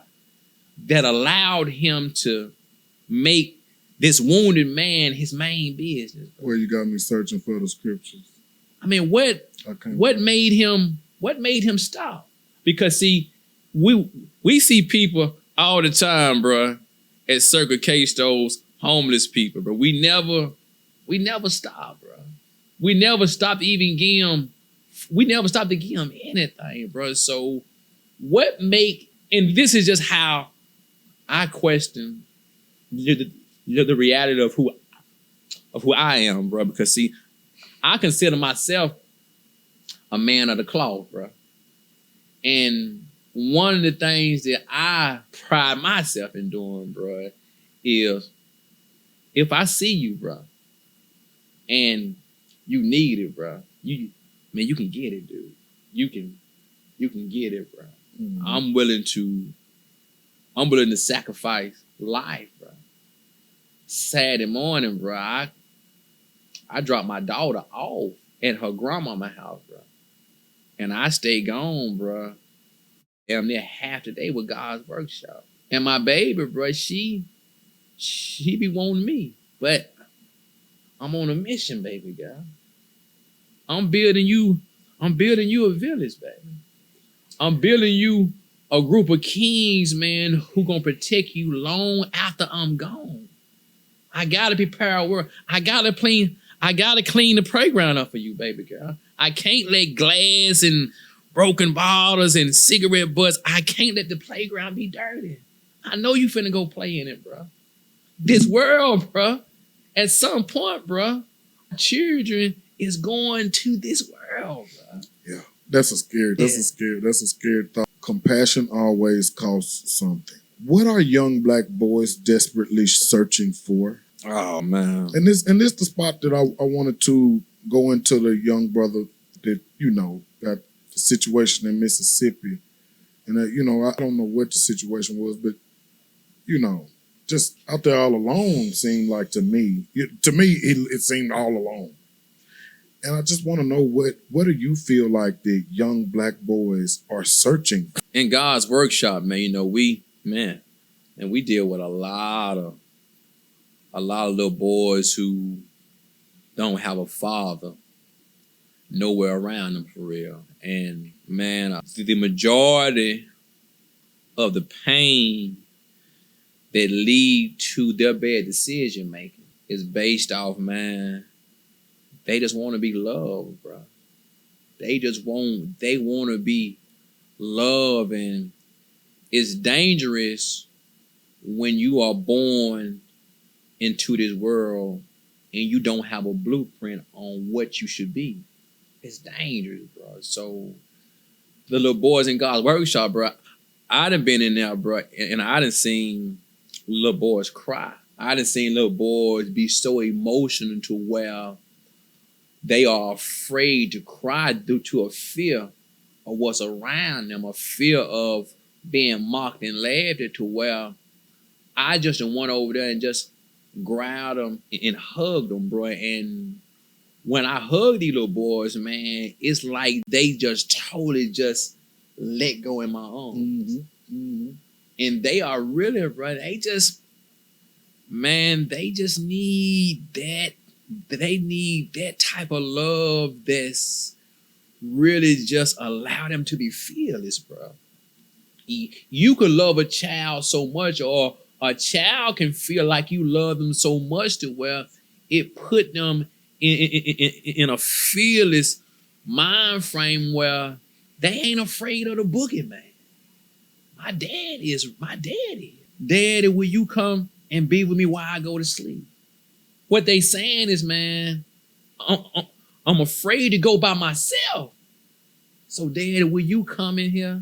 that allowed him to make this wounded man his main business? Well, you got me searching for the scriptures. I mean, what made him stop? Because see, we see people all the time, bro, at Circle K stores, homeless people, but we never stop, bro. We never stopped to give him anything, bro. So and this is just how I question the reality of who I am, bro. Because see, I consider myself a man of the cloth, bro. And one of the things that I pride myself in doing, bro, is if I see you, bro, and you need it, bro, you can get it, dude. You can get it, bro. Mm-hmm. I'm willing to sacrifice life, bro. Saturday morning, bro, I dropped my daughter off at her grandmama's house, bro. And I stayed gone, bro, damn near half the day with God's workshop. And my baby, bro, she be wanting me. But I'm on a mission, baby girl. I'm building you a village, baby. I'm building you a group of kings, man, who gonna protect you long after I'm gone. I gotta prepare a world. I gotta clean the playground up for you, baby girl. I can't let glass and broken bottles and cigarette butts, I can't let the playground be dirty. I know you finna go play in it, bro. This world, bro, at some point, bro, children is going to this world, bro. Yeah, that's a scary thought. compassion always costs something. What are young black boys desperately searching for? Oh man. And this the spot that I wanted to go into the young brother that, got the situation in Mississippi. And I don't know what the situation was, but just out there all alone seemed like to me it seemed all alone. And I just want to know what do you feel like the young black boys are searching for? In God's workshop, man, we deal with a lot of little boys who don't have a father nowhere around them for real. And man, the majority of the pain that lead to their bad decision making is based off, man, they just want to be loved, bro. They want to be loved, and it's dangerous when you are born into this world and you don't have a blueprint on what you should be. It's dangerous, bro. So the little boys in God's workshop, bro, I done been in there, bro, and I done seen little boys cry. I done seen little boys be so emotional to where they are afraid to cry due to a fear of what's around them, a fear of being mocked and laughed at, to where I just went over there and just grabbed them and hugged them, bro. And when I hug these little boys, man, it's like they just totally just let go in my arms. Mm-hmm. Mm-hmm. And they are really, bro, they just need that. They need that type of love that's really just allow them to be fearless, bro. You could love a child so much, or a child can feel like you love them so much to where it put them in a fearless mind frame where they ain't afraid of the boogeyman. My dad is. Daddy, will you come and be with me while I go to sleep? What they saying is, man, I'm afraid to go by myself. So, Daddy, will you come in here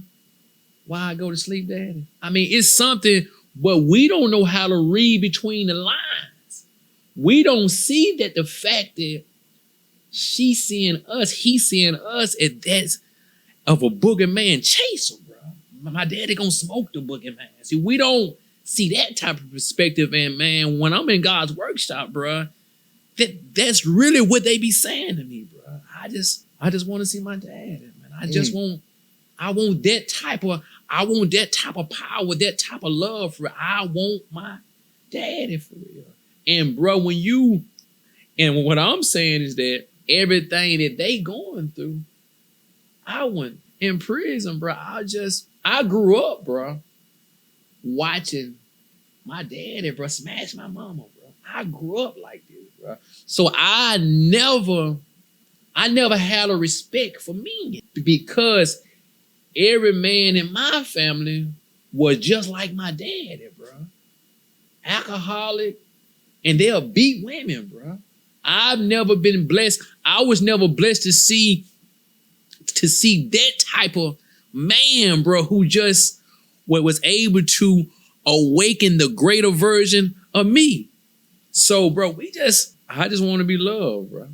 while I go to sleep, Daddy? I mean, it's something, but we don't know how to read between the lines. We don't see that the fact that she's seeing us, he's seeing us, as that's of a boogeyman chaser, bro. My daddy gonna smoke the boogeyman. See, we don't see that type of perspective. And man, when I'm in God's workshop, bro, that's really what they be saying to me, bro. I just want to see my daddy, man. I want that type of power, that type of love for real. I want my daddy for real. And bro, what I'm saying is that everything that they going through, I went in prison, bro. I grew up, bro, watching my daddy, bro, smash my mama, bro. I grew up like this, bro. So I never had a respect for men, because every man in my family was just like my daddy, bro. Alcoholic, and they'll beat women, bro. I've never been blessed. I was never blessed to see that type of man, bro, who just was able to awaken the greater version of me. So, bro, I just want to be loved, bro.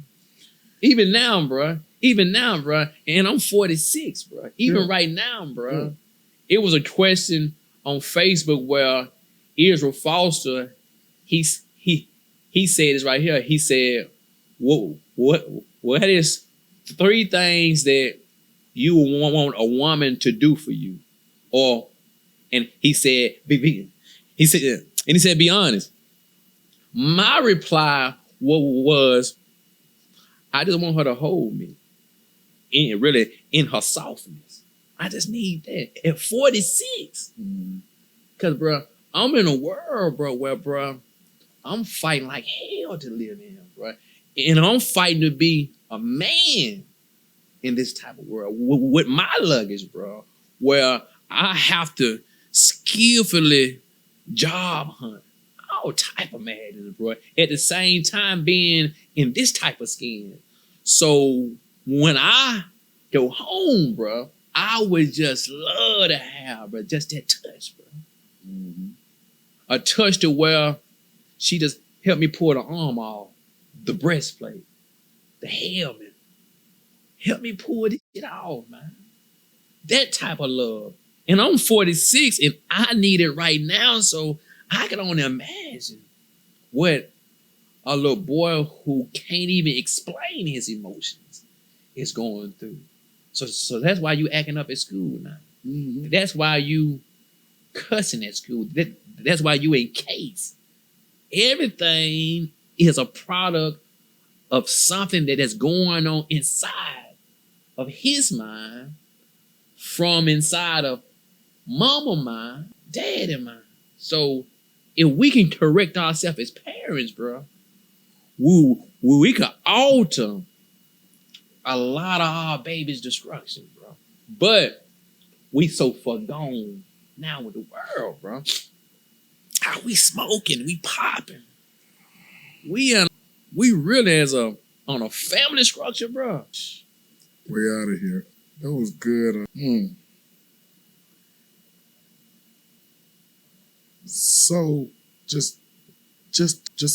Even now, bro, and I'm 46, bro. Even right now, bro, it was a question on Facebook where Israel Foster, he said this right here. He said, what is 3 things that you want a woman to do for you? And he said, be honest. My reply was, I just want her to hold me, in her softness. I just need that at 46. Because, bro, I'm in a world, bro, where, bro, I'm fighting like hell to live in, bro. And I'm fighting to be a man in this type of world with my luggage, bro, where I have to skillfully job hunt all type of madness, bro, at the same time being in this type of skin. So when I go home, bro, I would just love to have, bro, just that touch, bro. A touch to where she just helped me pull the arm off, the breastplate, the helmet. Help me pull this shit off, man. That type of love. And I'm 46 and I need it right now, so I can only imagine what a little boy who can't even explain his emotions is going through. So that's why you acting up at school now. That's why you cussing at school. That's why you in case. Everything is a product of something that is going on inside of his mind, from inside of mama mind, daddy mind. So if we can correct ourselves as parents, bro, we could alter a lot of our baby's destruction, bro. But we so far gone now with the world, bro. How we smoking, we popping. We really on a family structure, bro. Way out of here. That was good. So just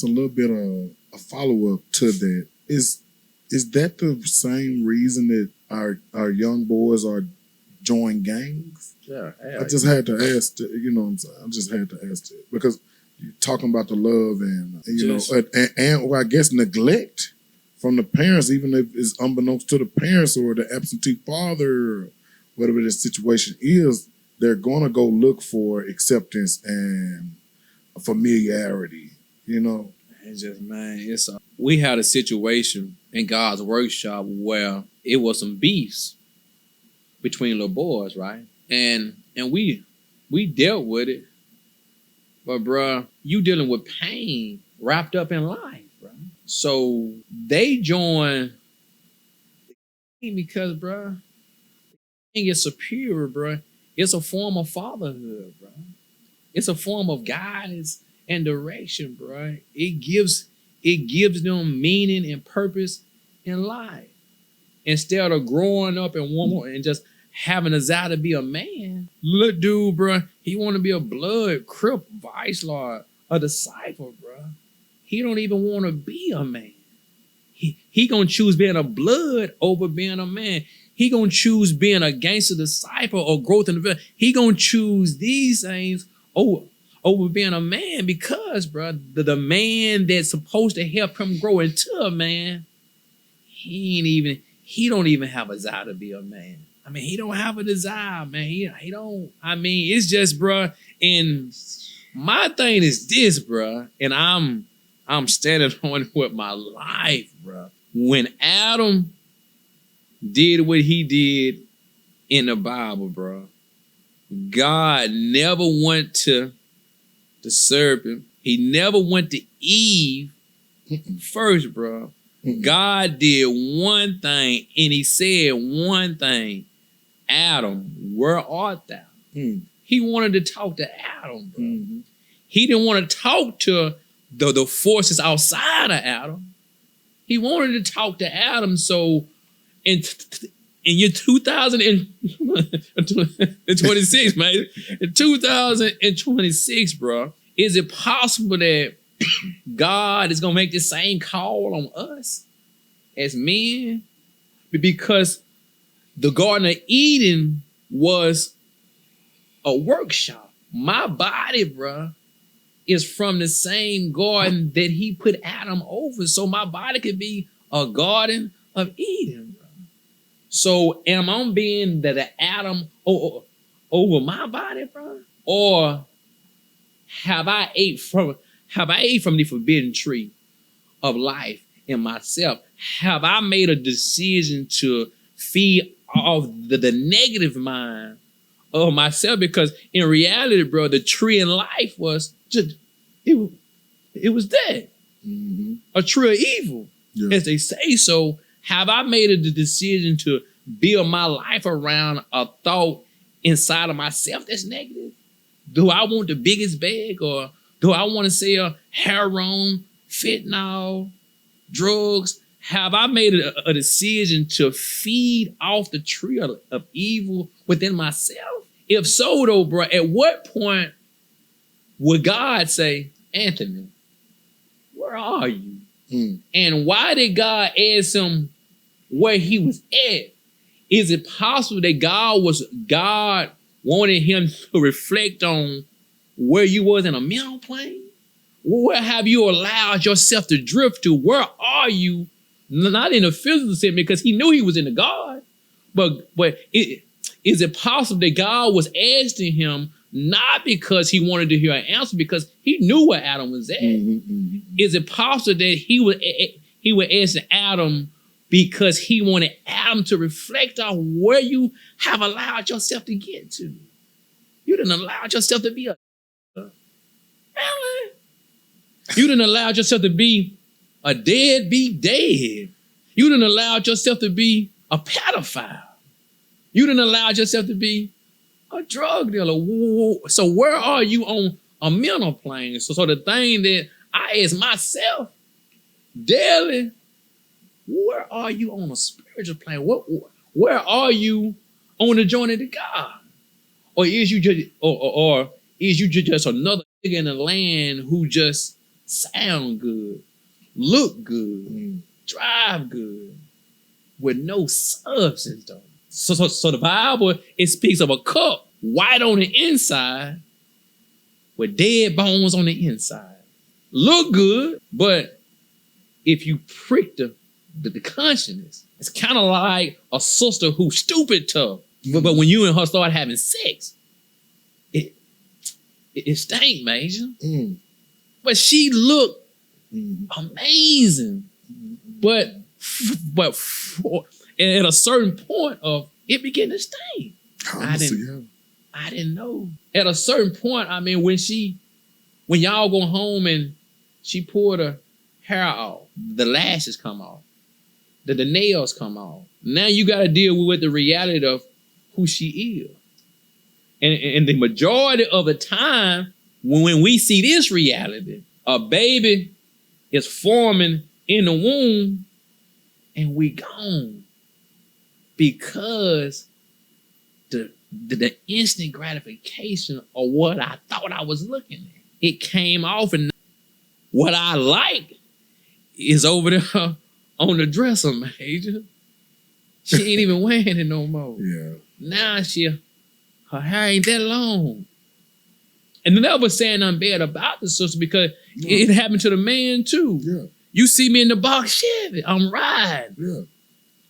a little bit of a follow-up to that. Is that the same reason that our young boys are joining gangs? Yeah. I just had to ask, you know what I'm saying? I just had to ask it because you're talking about the love and you know, and I guess neglect from the parents, even if it's unbeknownst to the parents or the absentee father, or whatever the situation is, they're gonna go look for acceptance and familiarity, you know? It's just, man, we had a situation in God's workshop where it was some beefs between little boys, right? And we dealt with it. But bruh, you dealing with pain wrapped up in life, bruh. So they join because, bruh, thing is superior, bruh. It's a form of fatherhood, bruh. It's a form of guidance and direction, bruh. It gives them meaning and purpose in life. Instead of growing up and and just having a desire to be a man, little dude, bruh, he want to be a blood, crip, vice lord, a disciple, bruh. He don't even want to be a man. He gonna choose being a blood over being a man. He gonna choose being a gangster disciple or growth in the village. He gonna choose these things over being a man because, bruh, the man that's supposed to help him grow into a man, he don't even have a desire to be a man. I mean, he don't have a desire, man. He don't. I mean, it's just, bruh. And my thing is this, bruh. And I'm standing on it with my life, bruh. When Adam did what he did in the Bible, bruh, God never went to the serpent. He never went to Eve first, bruh. God did one thing and he said one thing. Adam, where art thou? He wanted to talk to Adam, bro. He didn't want to talk to the forces outside of Adam. He wanted to talk to Adam. So in year 2026, man, in 2026, bro, is it possible that God is going to make the same call on us as men? Because the Garden of Eden was a workshop. My body, bro, is from the same garden that he put Adam over. So my body could be a Garden of Eden, bro. So am I being the Adam over my body, bro? Or have I ate from the forbidden tree of life in myself? Have I made a decision to feed off the negative mind of myself? Because in reality, bro, the tree in life was just, it was dead. A tree of evil, as they say. So have I made a decision to build my life around a thought inside of myself that's negative? Do I want the biggest bag, or do I want to sell heroin, fentanyl, drugs? Have I made a decision to feed off the tree of evil within myself? If so, though, bro, at what point would God say, Anthony, where are you? And why did God ask him where he was at? Is it possible that God wanted him to reflect on where you was in a mental plane? Where have you allowed yourself to drift to? Where are you? Not in a physical sense, because he knew he was in the God, but is it possible that God was asking him not because he wanted to hear an answer, because he knew where Adam was at? Is it possible that he was asking Adam because he wanted Adam to reflect on where you have allowed yourself to get to? You didn't allow yourself to be you didn't allow yourself to be a deadbeat dad. You didn't allow yourself to be a pedophile. You didn't allow yourself to be a drug dealer. So where are you on a mental plane? So the thing that I ask myself daily, where are you on a spiritual plane? Where are you on the journey to God? Or is you just or is you just another nigga in the land who just sound good, look good, drive good, with no substance though? So the Bible, it speaks of a cup white on the inside with dead bones on the inside. Look good, but if you prick the conscience, it's kind of like a sister who's stupid tough. But when you and her start having sex, it stank, Major. But she looked amazing. But at a certain point of it began to stink. I didn't know. At a certain point, I mean, when y'all go home and she pulled her hair off, the lashes come off, the nails come off. Now you got to deal with the reality of who she is. And the majority of the time, when we see this reality, a baby is forming in the womb and we gone because the instant gratification of what I thought I was looking at, it came off, and what I like is over there on the dresser, Major. She ain't even wearing it no more. Yeah. Now her hair ain't that long. And that was saying nothing bad about the sister, because it happened to the man too. Yeah. You see me in the box Chevy, I'm riding. Yeah.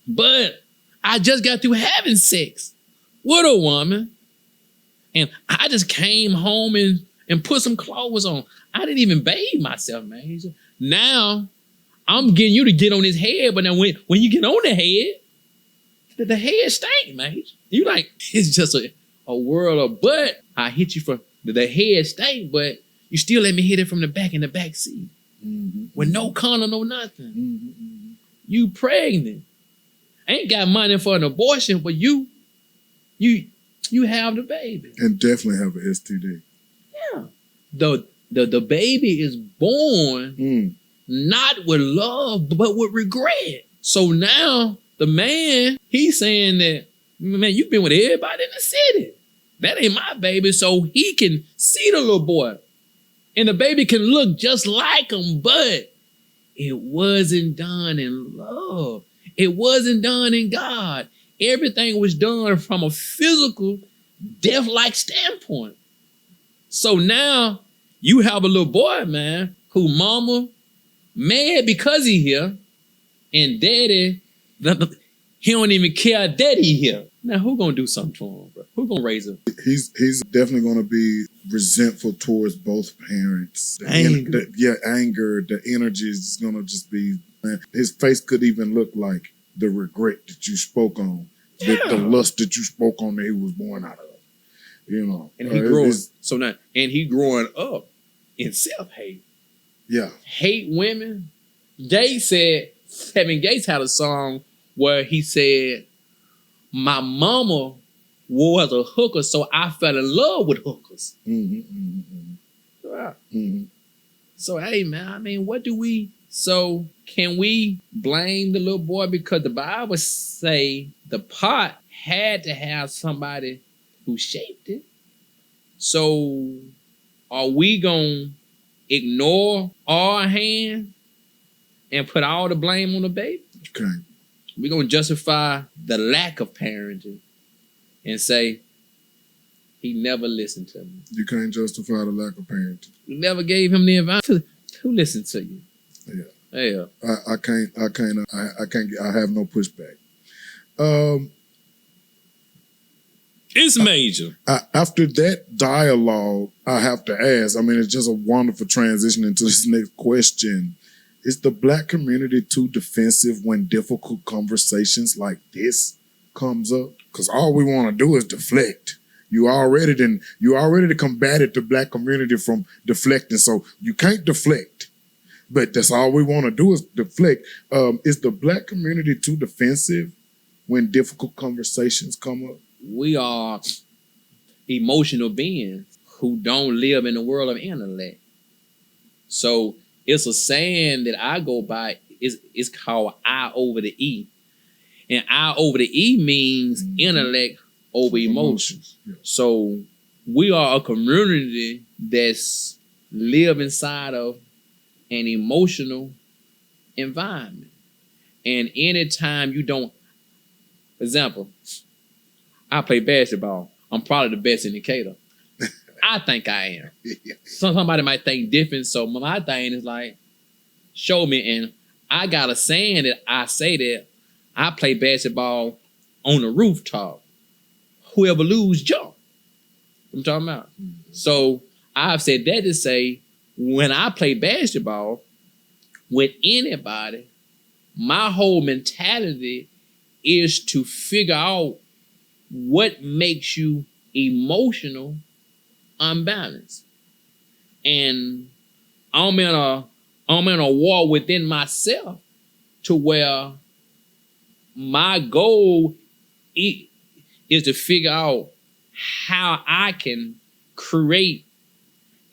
But I just got through having sex with a woman, and I just came home and put some clothes on. I didn't even bathe myself, man. Now I'm getting you to get on his head, but now when you get on the head, the head stank, man. You like, it's just a world of, but I hit you from the head stank, but you still let me hit it from the back in the back seat. With no condom, no nothing. You pregnant. Ain't got money for an abortion, but you have the baby. And definitely have an STD. Yeah. The baby is born not with love, but with regret. So now the man, he's saying that, man, you've been with everybody in the city. That ain't my baby. So he can see the little boy. And the baby can look just like him, but it wasn't done in love. It wasn't done in God. Everything was done from a physical, death-like standpoint. So now you have a little boy, man, who mama mad because he here, and daddy, he don't even care daddy here. Now who gonna do something to him, bro? Who gonna raise him? He's definitely gonna be resentful towards both parents. Anger. Anger. The energy is gonna just be, man. His face could even look like the regret that you spoke on, the lust that you spoke on that he was born out of. You know, and he growing up in self-hate. Yeah, hate women. Kevin Gates had a song where he said, my mama was a hooker, so I fell in love with hookers. So, hey, man, I mean, can we blame the little boy? Because the Bible say the pot had to have somebody who shaped it. So are we going to ignore our hand and put all the blame on the baby? Okay. We're going to justify the lack of parenting and say, he never listened to me. You can't justify the lack of parenting. You never gave him the advice. Who listened to you? Yeah. Yeah. I have no pushback. It's major. After that dialogue, I have to ask, I mean, it's just a wonderful transition into this next question. Is the Black community too defensive when difficult conversations like this comes up? Because all we want to do is deflect. You already combated the Black community from deflecting, so you can't deflect. But that's all we want to do is deflect. Is the Black community too defensive when difficult conversations come up? We are emotional beings who don't live in the world of intellect. So it's a saying that I go by. It's called I over the E. And I over the E means intellect over emotions. Yeah. So we are a community that's live inside of an emotional environment. And anytime you don't, for example, I play basketball. I'm probably the best indicator. I think I am. Somebody might think different. So my thing is like, show me. And I got a saying that I say that I play basketball on the rooftop. Whoever lose, jump. I'm talking about. So I've said that to say, when I play basketball with anybody, my whole mentality is to figure out what makes you emotional unbalanced. And I'm in a war within myself to where my goal is to figure out how I can create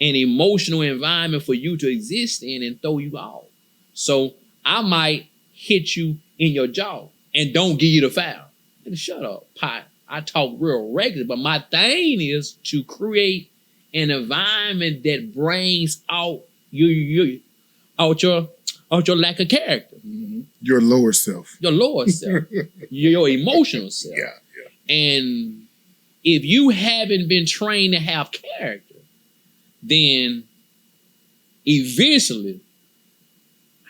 an emotional environment for you to exist in and throw you off. So I might hit you in your jaw and don't give you the foul. Shut up, pot. I talk real regular, but my thing is to create an environment that brings out your lack of character. Mm-hmm. Your lower self. Your lower self. your emotional self. Yeah. And if you haven't been trained to have character, then eventually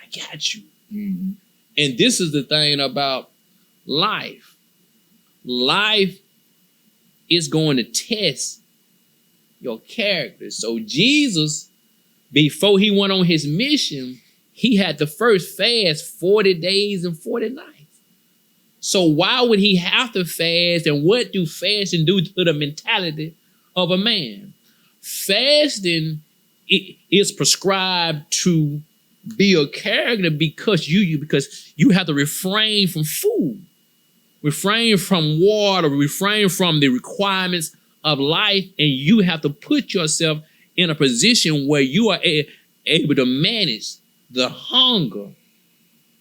I got you. Mm-hmm. And this is the thing about life. Life is going to test your character. So Jesus, before he went on his mission, he had to first fast 40 days and 40 nights. So why would he have to fast, and what do fasting do to the mentality of a man? Fasting is prescribed to be a character because you have to refrain from food, refrain from water, refrain from the requirements of life, and you have to put yourself in a position where you are able to manage the hunger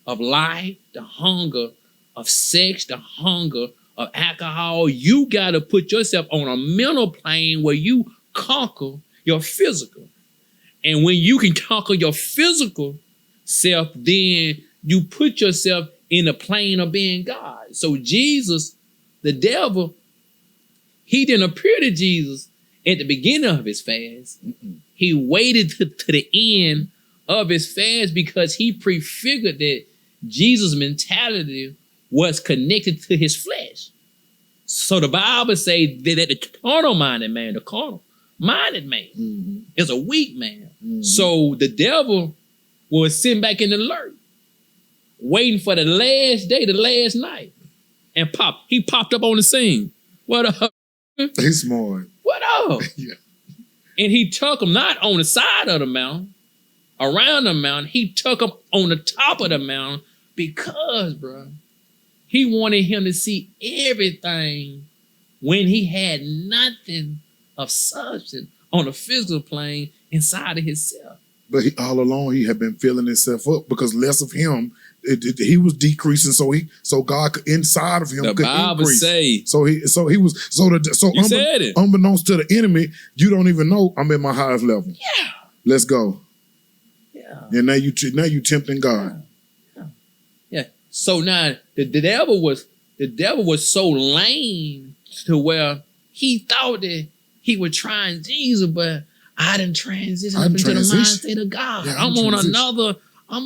of life, the hunger of sex, the hunger of alcohol. You got to put yourself on a mental plane where you conquer your physical. And when you can conquer your physical self, then you put yourself in the plane of being God. So Jesus, the devil, he didn't appear to Jesus at the beginning of his fast. Mm-mm. He waited to the end of his fast because he prefigured that Jesus' mentality was connected to his flesh. So the Bible says that the carnal-minded man, the carnal-minded man, mm-hmm. is a weak man. Mm-hmm. So the devil was sitting back in the lurk, waiting for the last day, the last night. And he popped up on the scene. What up? He's smart. What up? Yeah. And he took him not on the side of the mountain, around the mountain. He took him on the top of the mountain because, bro, he wanted him to see everything when he had nothing of substance on the physical plane inside of himself. But all along he had been filling himself up because less of him, he was decreasing. So God could, inside of him The could Bible increase. say. So You said it. Unbeknownst to the enemy, you don't even know I'm at my highest level. Yeah. Let's go. Yeah. And now you tempting God. Yeah. So now the devil was so lame to where he thought that he was trying Jesus, but I didn't transition up into the mind state of God. Yeah, I'm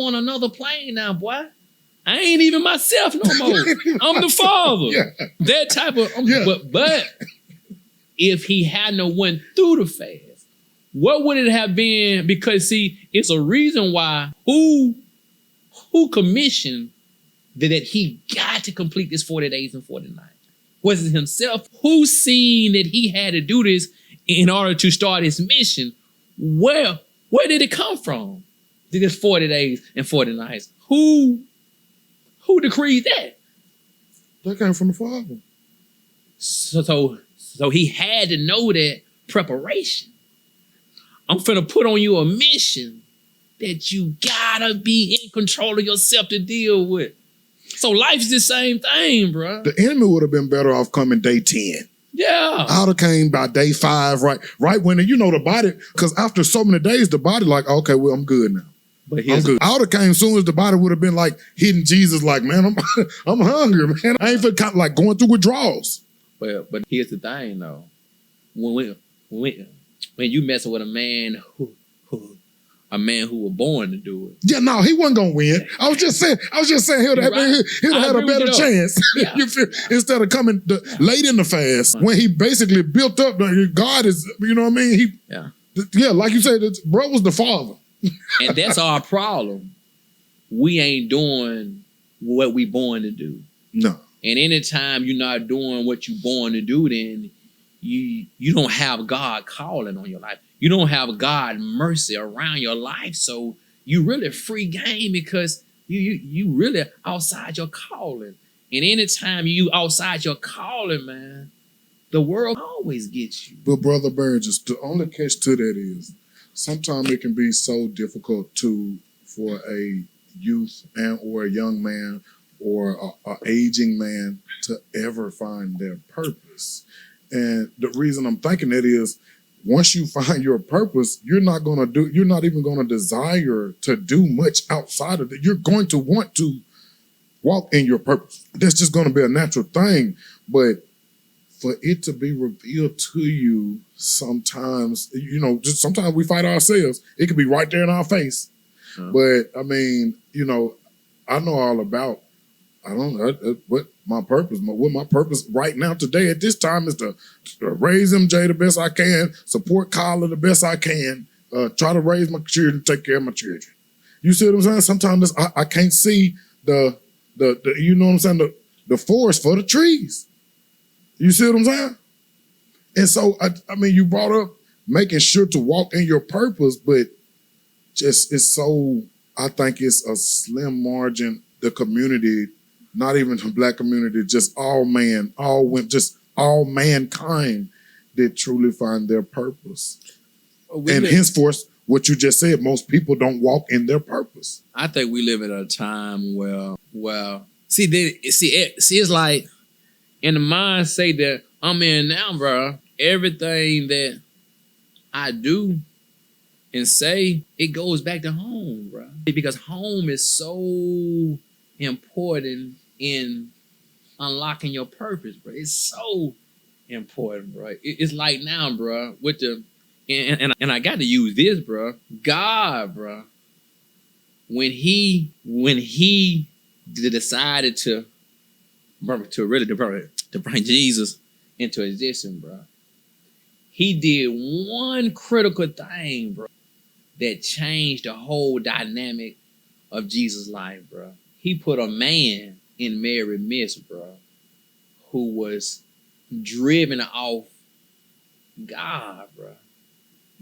on another plane now, boy. I ain't even myself no more. I'm the Father. Yeah. That type of Yeah. but if he hadn't went through the fast, what would it have been? Because see, it's a reason why who commissioned that he got to complete this 40 days and 40 nights? Was it himself? Who seen that he had to do this in order to start his mission? Where did it come from? Did this 40 days and 40 nights? Who decreed that? That came from the Father. So he had to know that preparation. I'm finna put on you a mission that you gotta be in control of yourself to deal with. So life's the same thing, bro. The enemy would have been better off coming day 10. Yeah. I would have came by day 5, right when the body, because after so many days, the body like, okay, well, I'm good now. But I'm good. I would have came soon as the body would have been like hitting Jesus, like, man, I'm hungry, man. I ain't feel kind of like going through withdrawals. But here's the thing, though. When you messing with a man who was born to do it. Yeah, no, he wasn't gonna win. I was just saying he'd have had a better chance. Yeah. You feel, instead of coming late in the fast when he basically built up. God is, you know what I mean? Yeah, like you said, bro was the Father. And that's our problem. We ain't doing what we born to do. No. And anytime you're not doing what you're born to do, then you don't have God calling on your life. You don't have God mercy around your life. So you really free game because you really outside your calling. And anytime you outside your calling, man, the world always gets you. But Brother Burgess, the only catch to that is sometimes it can be so difficult for a youth and or a young man or a aging man to ever find their purpose. And the reason I'm thinking that is once you find your purpose, you're not even going to desire to do much outside of it. You're going to want to walk in your purpose. That's just going to be a natural thing. But for it to be revealed to you sometimes, just sometimes we fight ourselves. It could be right there in our face. But I mean, I know all about, I don't know what my purpose right now today at this time is to raise MJ the best I can, support Kyla the best I can, try to raise my children, take care of my children. You see what I'm saying? Sometimes I can't see the you know what I'm saying, the forest for the trees. You see what I'm saying? And so I mean you brought up making sure to walk in your purpose, but just I think it's a slim margin, the community, not even the Black community, just all mankind that truly find their purpose. Henceforth, what you just said, most people don't walk in their purpose. I think we live at a time where it's like in the mindset that I'm in now, bro, everything that I do and say, it goes back to home, bro. Because home is so important in unlocking your purpose, bro. It's so important, bro. It's like now, bro, with the and I got to use this, bro. God, bro, when he decided to bring Jesus into existence, bro, he did one critical thing, bro, that changed the whole dynamic of Jesus' life, bro. He put a man in Mary's midst, bro, who was driven off God, bro.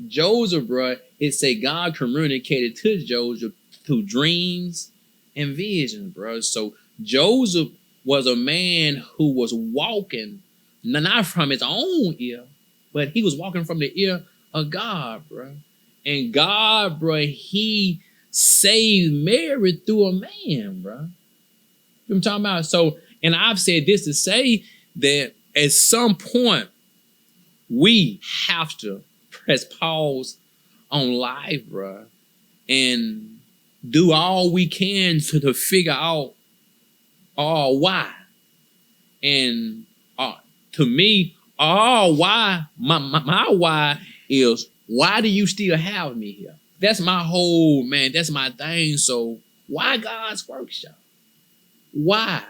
Joseph, bro, it say God communicated to Joseph through dreams and visions, bro. So Joseph was a man who was walking, not from his own ear, but he was walking from the ear of God, bro. And God, bro, he saved Mary through a man, bro. You know what I'm talking about? So, and I've said this to say that at some point, we have to press pause on life, bro, and do all we can to figure out why. And to me, why, my why is, why do you still have me here? That's my whole, man, that's my thing. So why God's workshop? Why?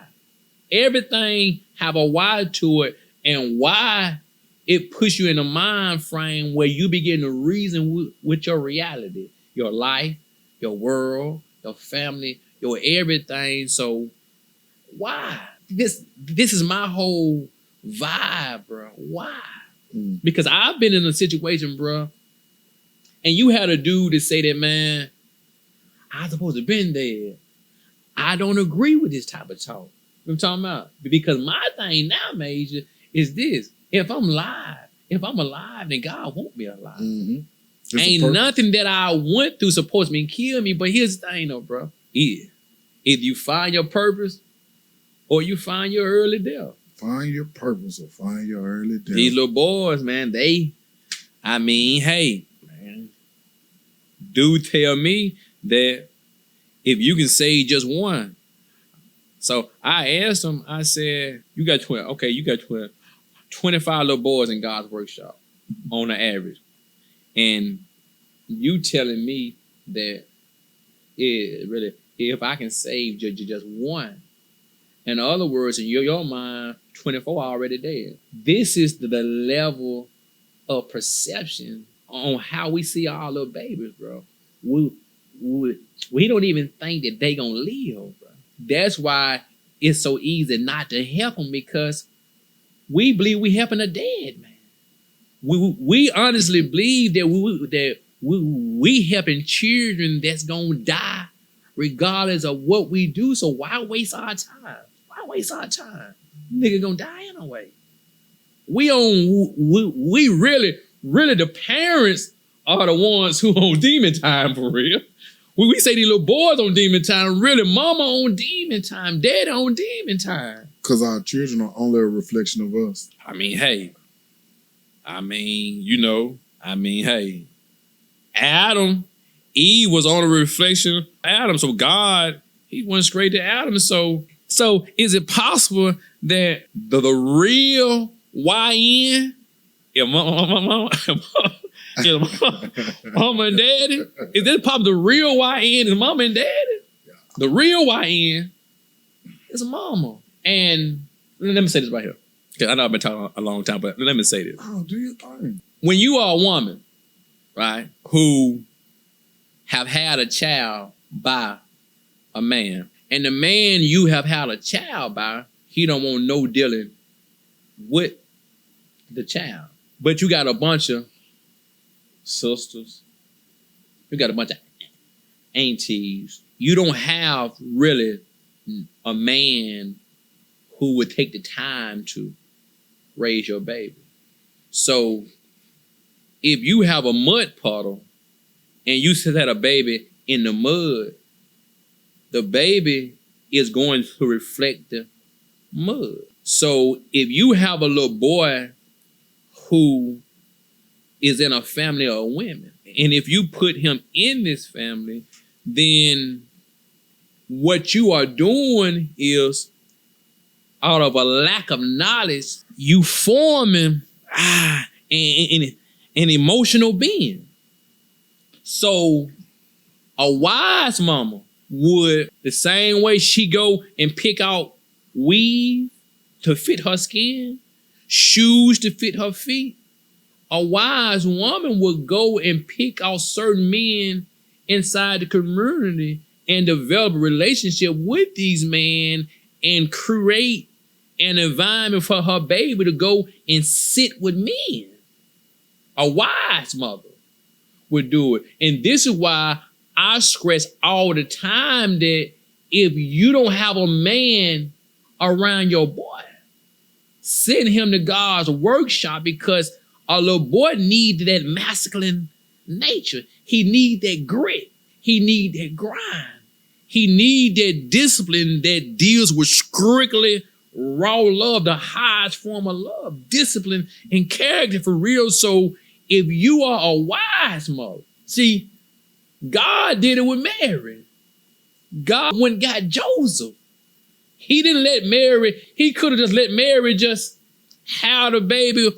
Everything have a why to it, and why it puts you in a mind frame where you begin to reason with your reality, your life, your world, your family, your everything. So why? This is my whole vibe, bro. Why? Because I've been in a situation, bro, and you had a dude to say that, man, I supposed to have been there. I don't agree with this type of talk. You know what I'm talking about? Because my thing now, Major, is this. If I'm alive, then God won't be alive. Mm-hmm. Ain't nothing that I went through supposed to kill me. But here's the thing, though, bro. Yeah. If you find your purpose or you find your early death. Find your purpose or find your early death. These little boys, man, hey, man, do tell me that if you can save just one. So I asked him, I said, you got 12. Okay, you got 12. 25 little boys in God's workshop on the average. And you telling me that it really, if I can save just one. In other words, in your mind, 24 already dead. This is the level of perception on how we see our little babies, bro. We don't even think that they gonna live, bro. That's why it's so easy not to help them, because we believe we helping a dead man. We honestly believe that we helping children that's gonna die regardless of what we do. So why waste our time? Why waste our time? Nigga gonna die anyway. We really the parents are the ones who on demon time for real. When we say these little boys on demon time, really mama on demon time, daddy on demon time. Because our children are only a reflection of us. Adam, Eve was on a reflection of Adam. So God, he went straight to Adam. So is it possible that the real YN, mama and daddy, is that possible? The real YN is mama and daddy? The real YN is mama. And let me say this right here. Because I know I've been talking a long time, but let me say this. Oh, do your thing. When you are a woman, right, who have had a child by a man, and the man you have had a child by, he don't want no dealing with the child. But you got a bunch of sisters. You got a bunch of aunties. You don't have really a man who would take the time to raise your baby. So if you have a mud puddle and you set a baby in the mud, the baby is going to reflect the mud. So if you have a little boy who is in a family of women, and if you put him in this family, then what you are doing is, out of a lack of knowledge, you forming an emotional being. So a wise mama would, the same way she go and pick out weave to fit her skin, shoes to fit her feet, a wise woman would go and pick out certain men inside the community and develop a relationship with these men and create an environment for her baby to go and sit with men. A wise mother would do it. And this is why I stress all the time that if you don't have a man around your boy, send him to God's workshop, because a little boy needs that masculine nature. He need that grit. He need that grind. He need that discipline that deals with strictly raw love, the highest form of love, discipline and character for real. So if you are a wise mother, see, God did it with Mary. God went and got Joseph. He didn't let Mary, he could have just let Mary just have the baby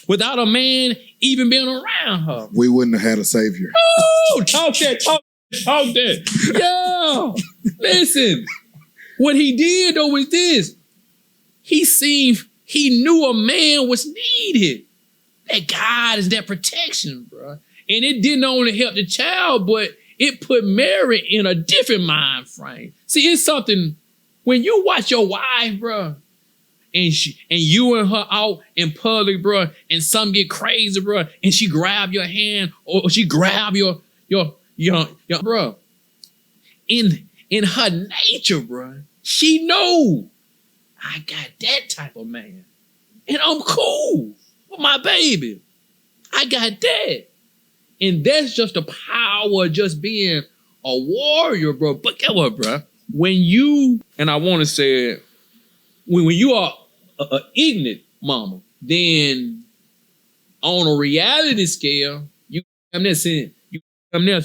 without a man even being around her. We wouldn't have had a savior. Oh, talk that. Yeah. Listen, what he did though was this. He knew a man was needed. That God is that protection, bro. And it didn't only help the child, but it put Mary in a different mind frame. See, it's something, when you watch your wife, bro, and you and her out in public, bro, and something get crazy, bro, and she grab your hand or she grab your bro. In her nature, bro, she know I got that type of man. And I'm cool with my baby. I got that. And that's just the power of just being a warrior, bro. But get what, bro? When you, and I want to say it, when you are an ignorant mama, then on a reality scale, you damn near sin. You damn near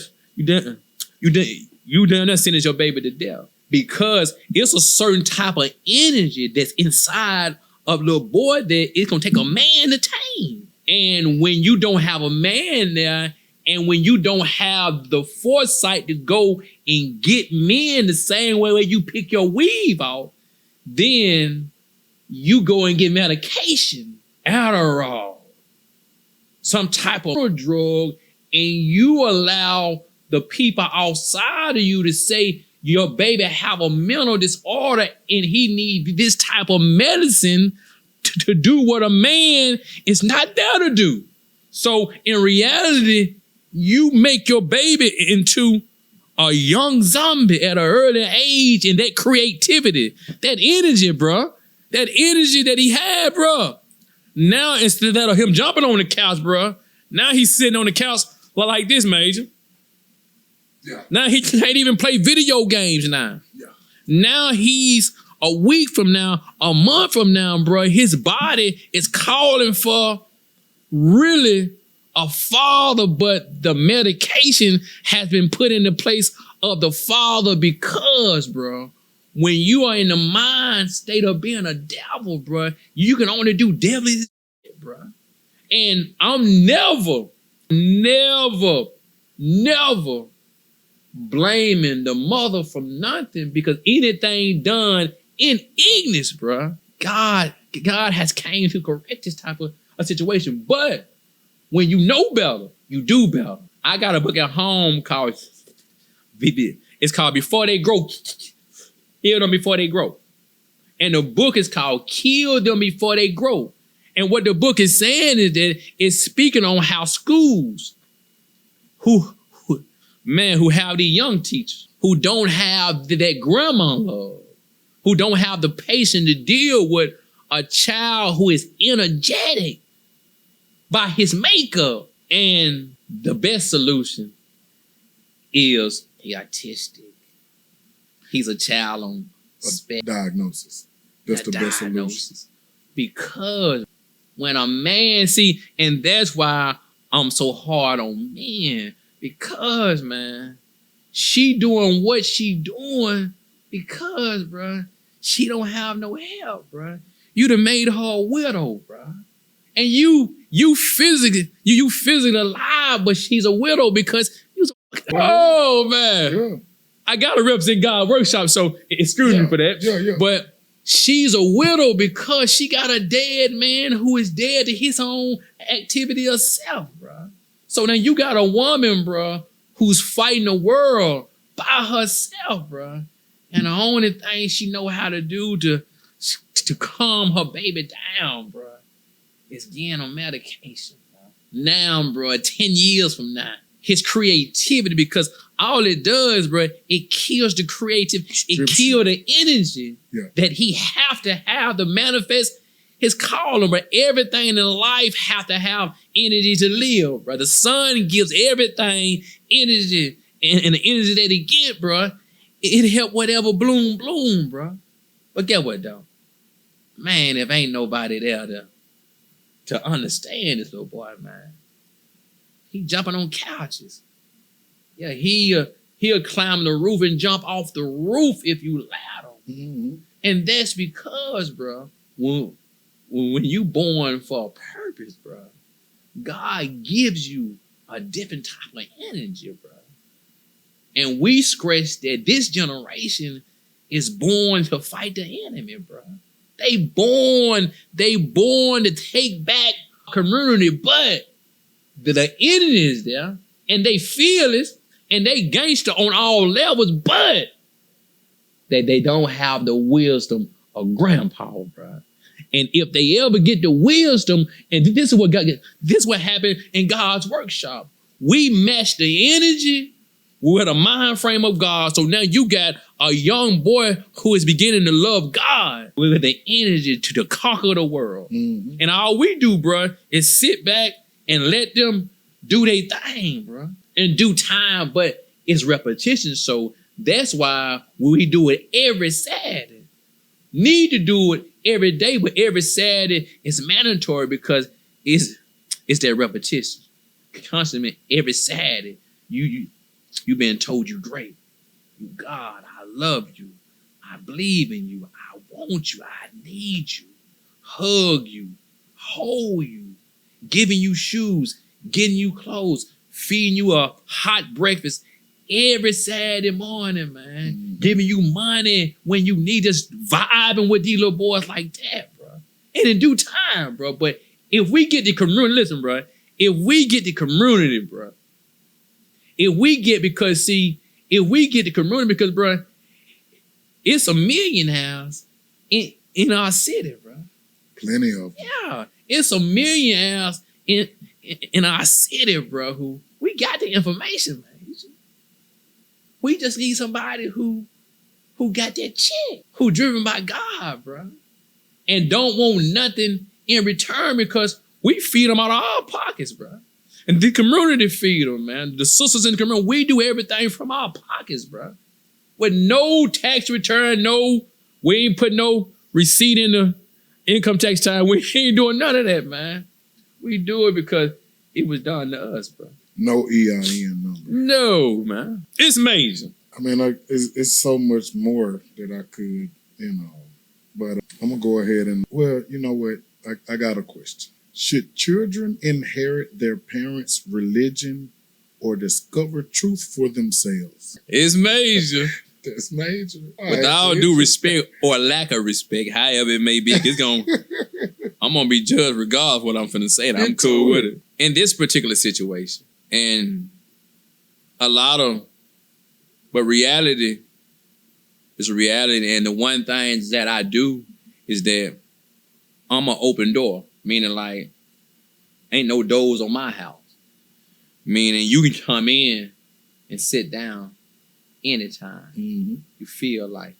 sentence your baby to death. Because it's a certain type of energy that's inside of little boy that it's gonna take a man to tame. And when you don't have a man there, and when you don't have the foresight to go and get men the same way you pick your weave out, then you go and get medication, Adderall, some type of drug, and you allow the people outside of you to say your baby have a mental disorder and he need this type of medicine to do what a man is not there to do. So in reality, you make your baby into a young zombie at an early age, and that creativity, that energy, bro, that energy that he had, bro. Now, instead of him jumping on the couch, bro, now he's sitting on the couch like this, Major. Yeah. Now he can't even play video games now. Yeah. Now he's a week from now, a month from now, bro, his body is calling for really a father, but the medication has been put in the place of the father because, bro, when you are in the mind state of being a devil, bro, you can only do devilly shit, bro. And I'm never blaming the mother for nothing, because anything done in ignorance, bro, God has came to correct this type of a situation. But when you know better, you do better. I got a book at home called it's called Before They Grow. Heal Them Before They Grow. And the book is called Kill Them Before They Grow. And what the book is saying is that it's speaking on how schools who have these young teachers who don't have that grandma love, who don't have the patience to deal with a child who is energetic by his makeup. And the best solution is he autistic. He's a child on diagnosis. That's the best solution. Because when a man and that's why I'm so hard on men, because, man, she doing what she doing because, bro, she don't have no help, bro. You done made her a widow, bro. And you physically alive, but she's a widow because oh, man. Yeah. I got to represent God workshop, so excuse me for that. Yeah. But she's a widow because she got a dead man who is dead to his own activity of self, bro. So now you got a woman, bro, who's fighting the world by herself, bro. And the only thing she know how to do to calm her baby down, bro, is getting on medication, bro. Now, bro, 10 years from now, his creativity, because all it does, bro, it kills the creative, it kills the energy that he have to manifest his calling, but everything in life have to have energy to live, bro. The sun gives everything energy, and the energy that it get, bro, it help whatever bloom, bro. But get what, though? Man, if ain't nobody there to understand this little boy, man, he jumping on couches. Yeah, he'll climb the roof and jump off the roof if you allow him. Mm-hmm. And that's because, bro, when you born for a purpose, bro, God gives you a different type of energy, bro. And we stress that this generation is born to fight the enemy, bro. They born to take back community, but the enemy is there, and they feel it, and they gangster on all levels, but they don't have the wisdom of grandpa, bro. And if they ever get the wisdom, and this is what happened in God's workshop. We match the energy with a mind frame of God. So now you got a young boy who is beginning to love God with the energy to conquer the world. Mm-hmm. And all we do, bro, is sit back and let them do their thing, bro, in due time. But it's repetition. So that's why we do it every Saturday. Need to do it every day, but every Saturday is mandatory because it's that repetition. Constantly, every Saturday, you've been told you great. You, God, I love you. I believe in you. I want you. I need you. Hug you. Hold you. Giving you shoes. Getting you clothes. Feeding you a hot breakfast every Saturday morning, man. Mm-hmm. Giving you money when you need, just vibing with these little boys like that, bro. And in due time, bro. But if we get the community, listen, bro. If we get the community, bro. If we get the community, because, bro, it's a millionaires in our city, bro. Plenty of them. Yeah, it's a millionaires in our city, bro, who we got the information, man. We just need somebody who got that check, who driven by God, bro, and don't want nothing in return because we feed them out of our pockets, bro. And the community feed them, man. The sisters in the community, we do everything from our pockets, bro. With no tax return, we ain't put no receipt in the income tax time. We ain't doing none of that, man. We do it because it was done to us, bro. No EIN number. No, man. It's amazing. I mean, it's so much more that I could, But I'm going to go ahead and, well, you know what? I got a question. Should children inherit their parents' religion or discover truth for themselves? It's major. That's major. With all due respect or lack of respect, however it may be, I'm going to be judged regardless of what I'm finna say. And I'm cool with it. In this particular situation, and but reality is reality. And the one thing that I do is that I'm an open door. Meaning, like, ain't no doors on my house. Meaning, you can come in and sit down anytime you feel like it.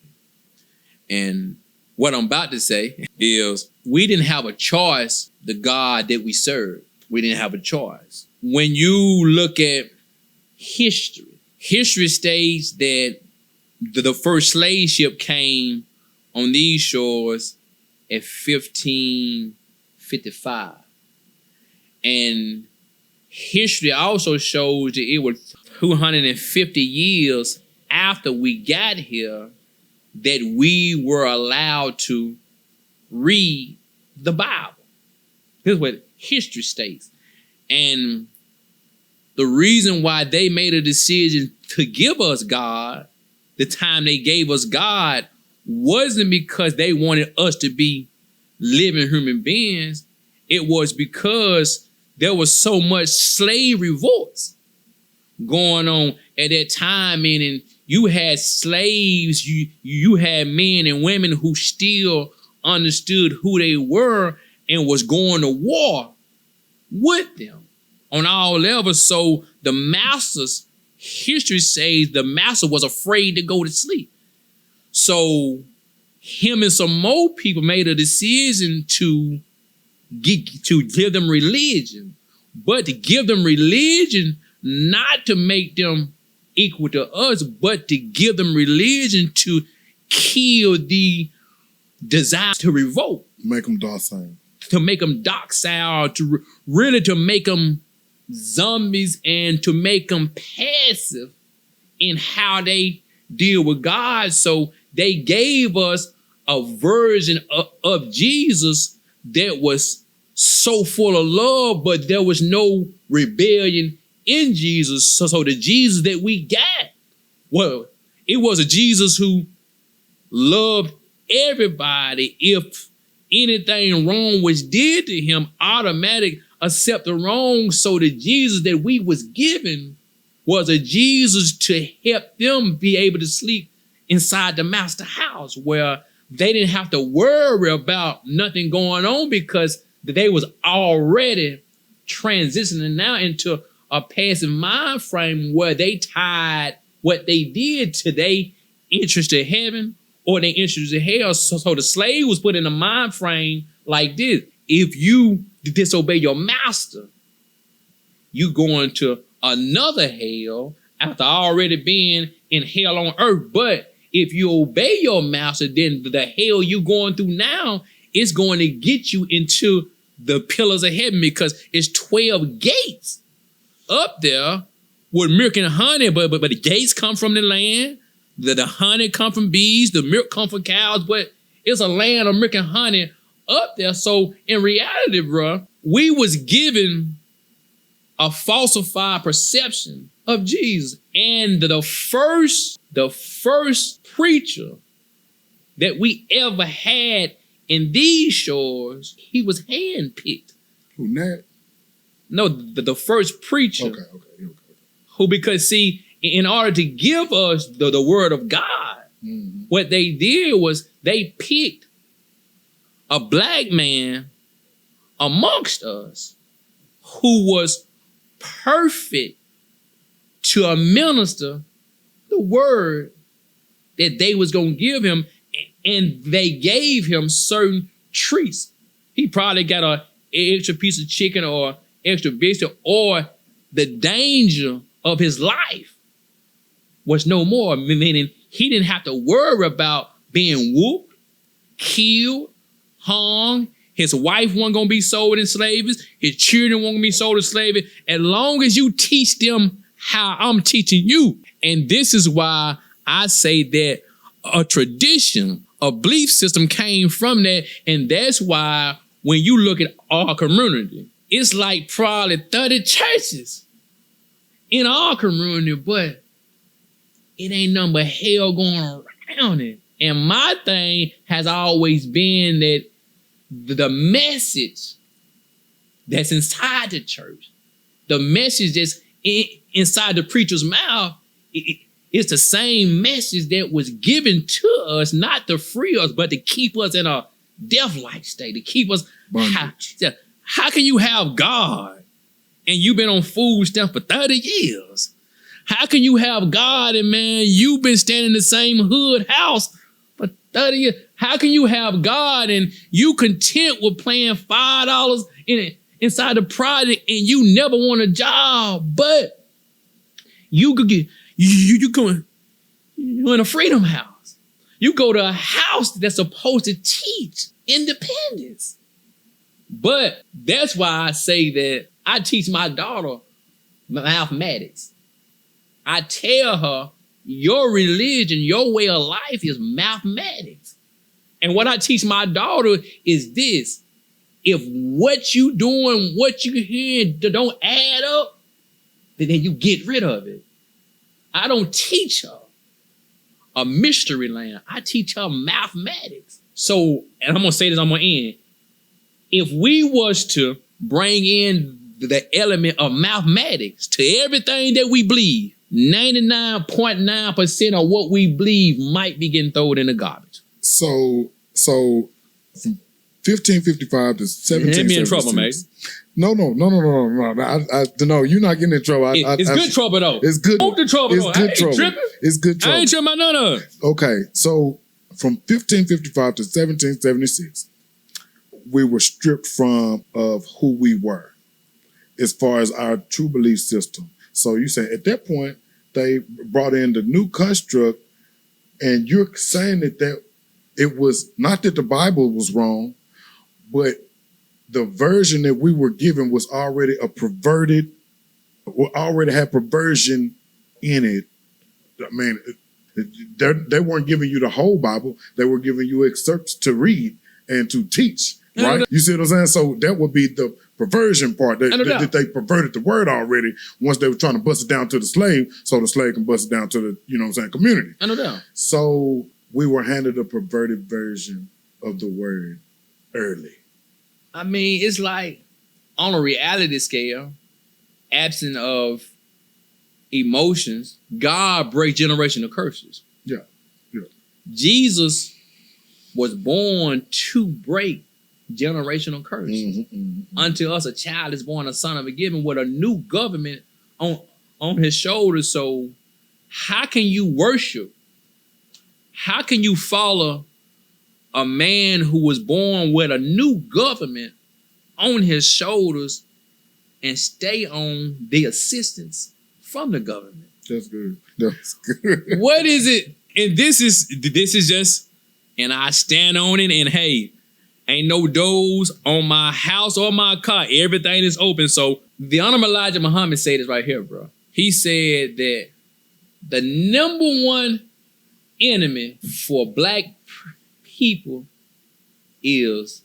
And what I'm about to say is, we didn't have a choice, the God that we serve. We didn't have a choice. When you look at history states that the first slave ship came on these shores at 1555. And history also shows that it was 250 years after we got here that we were allowed to read the Bible. This is what history states. And the reason why they made a decision to give us God, the time they gave us God, wasn't because they wanted us to be living human beings. It was because there was so much slave revolts going on at that time, meaning you had slaves, you had men and women who still understood who they were and was going to war with them on all levels. So the masters, history says the master was afraid to go to sleep. So him and some more people made a decision to give them religion, but to give them religion not to make them equal to us, but to give them religion to kill the desire to revolt. Make them docile. To make them docile, to really to make them zombies and to make them passive in how they deal with God. So they gave us a version of Jesus that was so full of love, but there was no rebellion in Jesus. So the Jesus that we got, well, it was a Jesus who loved everybody. If anything wrong was did to him, automatic accept the wrong. So the Jesus that we was given was a Jesus to help them be able to sleep inside the master house, where they didn't have to worry about nothing going on because they was already transitioning now into a passive mind frame where they tied what they did to their interest in heaven or their interest in hell. So the slave was put in a mind frame like this: if you disobey your master, you going to another hell after already being in hell on earth. But if you obey your master, then the hell you going through now is going to get you into the pillars of heaven, because it's 12 gates up there with milk and honey, but the gates come from the land, the honey come from bees, the milk come from cows, but it's a land of milk and honey up there. So in reality, bro, we was given a falsified perception of Jesus. And the first preacher that we ever had in these shores, he was handpicked. Who, Nat? No, the first preacher. Okay. Who, because see, in order to give us the word of God, what they did was they picked a black man amongst us who was perfect to administer the word that they was going to give him, and they gave him certain treats. He probably got an extra piece of chicken or extra biscuit, or the danger of his life was no more, meaning he didn't have to worry about being whooped, killed, hung. His wife wasn't going to be sold in slavery. His children weren't going to be sold in slavery. As long as you teach them how I'm teaching you. And this is why I say that a tradition, a belief system came from that. And that's why when you look at our community, it's like probably 30 churches in our community, but it ain't nothing but hell going around it. And my thing has always been that the message that's inside the church, the message that's inside the preacher's mouth, it's the same message that was given to us, not to free us, but to keep us in a death-like state, to keep us. How can you have God and you've been on food stamps for 30 years? How can you have God and, man, you've been staying in the same hood house for 30 years? How can you have God and you content with paying $5 inside the project and you never want a job, but you could get you're in a freedom house. You go to a house that's supposed to teach independence. But that's why I say that I teach my daughter mathematics. I tell her, your religion, your way of life is mathematics. And what I teach my daughter is this: if what you doing, what you hearing don't add up, then you get rid of it. I don't teach her a mystery land. I teach her mathematics. So, and I'm going to say this, I'm going to end. If we was to bring in the element of mathematics to everything that we believe, 99.9% of what we believe might be getting thrown in the garbage. So from 1555 to 1776. Get me in trouble, mate. No. No, you're not getting in trouble. It's good trouble, though. It's good. Hope the trouble, it's though. good trouble. Tripping. It's good trouble. I ain't tripping about none of it. Okay, so from 1555 to 1776, we were stripped of who we were as far as our true belief system. So you say at that point, they brought in the new construct, and you're saying that it was not that the Bible was wrong, but the version that we were given was already already had perversion in it. I mean, they weren't giving you the whole Bible. They were giving you excerpts to read and to teach, right? You see what I'm saying? So that would be the perversion part. That they perverted the word already once they were trying to bust it down to the slave so the slave can bust it down to the, you know what I'm saying, community. I know that. So we were handed a perverted version of the word early. I mean, it's like on a reality scale, absent of emotions, God breaks generational curses. Yeah. Jesus was born to break generational curses. Unto us a child is born, a son of a given, with a new government on his shoulders. So how can you worship? How can you follow a man who was born with a new government on his shoulders and stay on the assistance from the government? That's good. That's good. What is it? And this is just, and I stand on it, and hey, ain't no doors on my house or my car. Everything is open. So the Honorable Elijah Muhammad said this right here, bro. He said that the number one enemy for black people is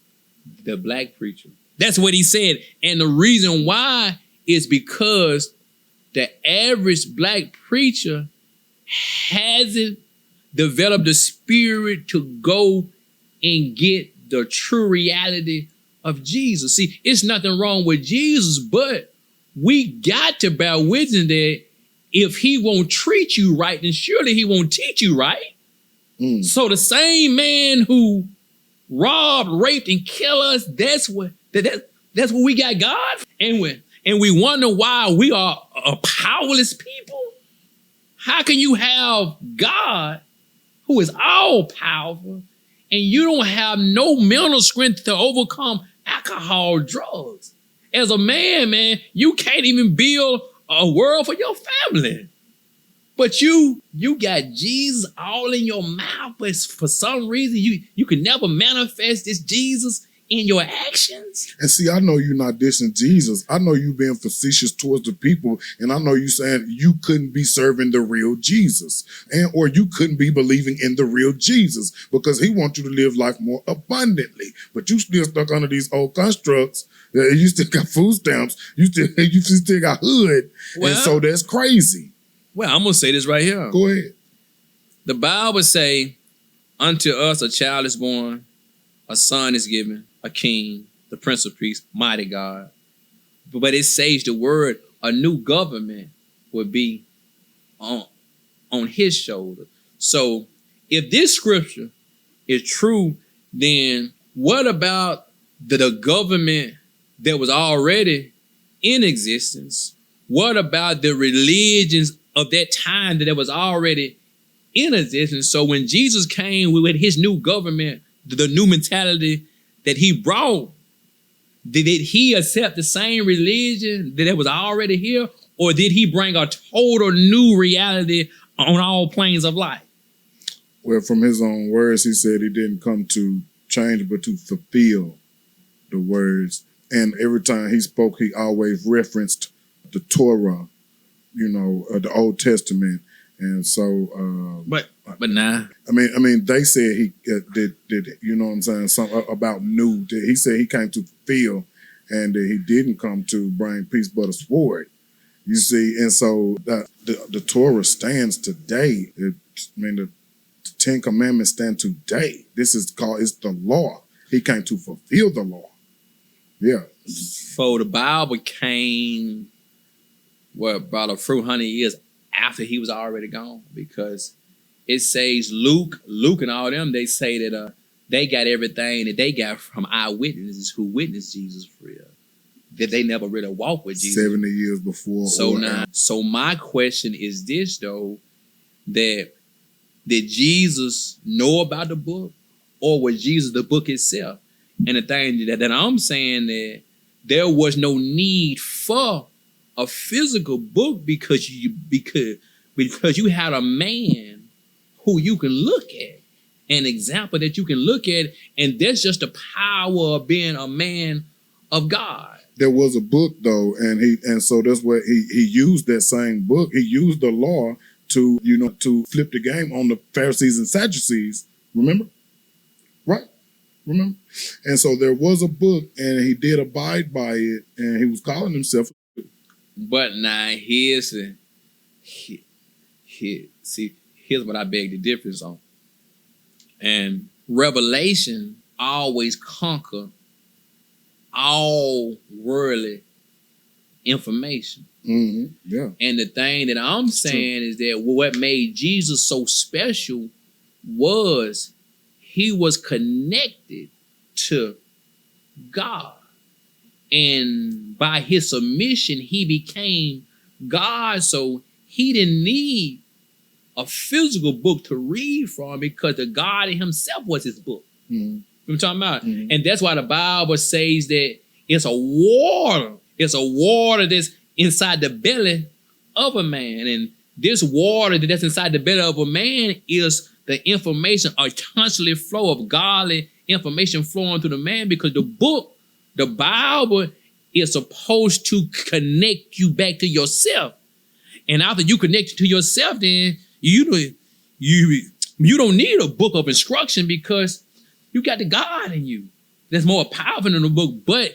the black preacher. That's what he said. And the reason why is because the average black preacher hasn't developed the spirit to go and get the true reality of Jesus. See, it's nothing wrong with Jesus, but we got to bear witness that if he won't treat you right, then surely he won't teach you right. So the same man who robbed, raped, and killed us, that's what we got God. And we wonder why we are a powerless people. How can you have God who is all powerful and you don't have no mental strength to overcome alcohol, drugs? As a man, you can't even build a world for your family. But you got Jesus all in your mouth, but for some reason you can never manifest this Jesus in your actions. And see, I know you're not dissing Jesus. I know you being facetious towards the people, and I know you saying you couldn't be serving the real Jesus, or you couldn't be believing in the real Jesus because he wants you to live life more abundantly. But you still stuck under these old constructs. You still got food stamps. You still got hood, and so that's crazy. Well, I'm gonna say this right here. Go ahead. The Bible say, "Unto us a child is born, a son is given, a king, the Prince of Peace, mighty God." But it says the word, a new government would be on his shoulder. So if this scripture is true, then what about the government that was already in existence? What about the religions of that time that was already in existence? So when Jesus came with his new government, the new mentality that he brought, did he accept the same religion that was already here? Or did he bring a total new reality on all planes of life? Well, from his own words, he said he didn't come to change, but to fulfill the words. And every time he spoke, he always referenced the Torah, the Old Testament. And so, but nah. I mean, they said he did, you know what I'm saying, something about new. He said he came to fulfill, and that he didn't come to bring peace but a sword. You see, and so the Torah stands today. The Ten Commandments stand today. This is it's the law. He came to fulfill the law. Yeah. So the Bible came, about a few hundred years after he was already gone, because it says Luke and all them, they say that they got everything that they got from eyewitnesses who witnessed Jesus for real, that they never really walked with Jesus 70 years before. So my question is this though, that Did Jesus know about the book, or was Jesus the book itself? And the thing that I'm saying that there was no need for a physical book because you had a man who you can look at, an example that you can look at, and that's just the power of being a man of God. There was a book though, and so that's what he used that same book. He used the law to flip the game on the Pharisees and Sadducees. Remember? Right? Remember? And so there was a book, and he did abide by it, and he was calling himself. But now here's what I beg the difference on. And revelation always conquer all worldly information. Mm-hmm. Yeah. And the thing that I'm saying is that what made Jesus so special was he was connected to God. And by his submission, he became God. So he didn't need a physical book to read from because the God in himself was his book. Mm-hmm. You know what I'm talking about? Mm-hmm. And that's why the Bible says that it's a water. It's a water that's inside the belly of a man. And this water that's inside the belly of a man is the information, a constantly flow of godly information flowing through the man, because the book, the Bible, is supposed to connect you back to yourself. And after you connect to yourself, then you don't need a book of instruction because you got the God in you. That's more powerful than the book. But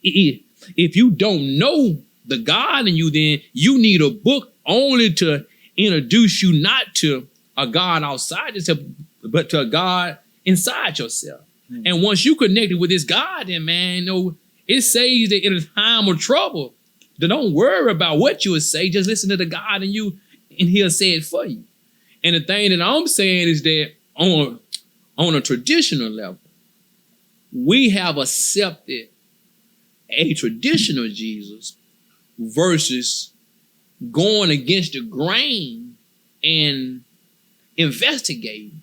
if you don't know the God in you, then you need a book only to introduce you not to a God outside yourself, but to a God inside yourself. Mm-hmm. And once you connected with this God, then man, it says that in a time of trouble, then don't worry about what you would say. Just listen to the God in you, and he'll say it for you. And the thing that I'm saying is that on a traditional level, we have accepted a traditional Jesus versus going against the grain and investigating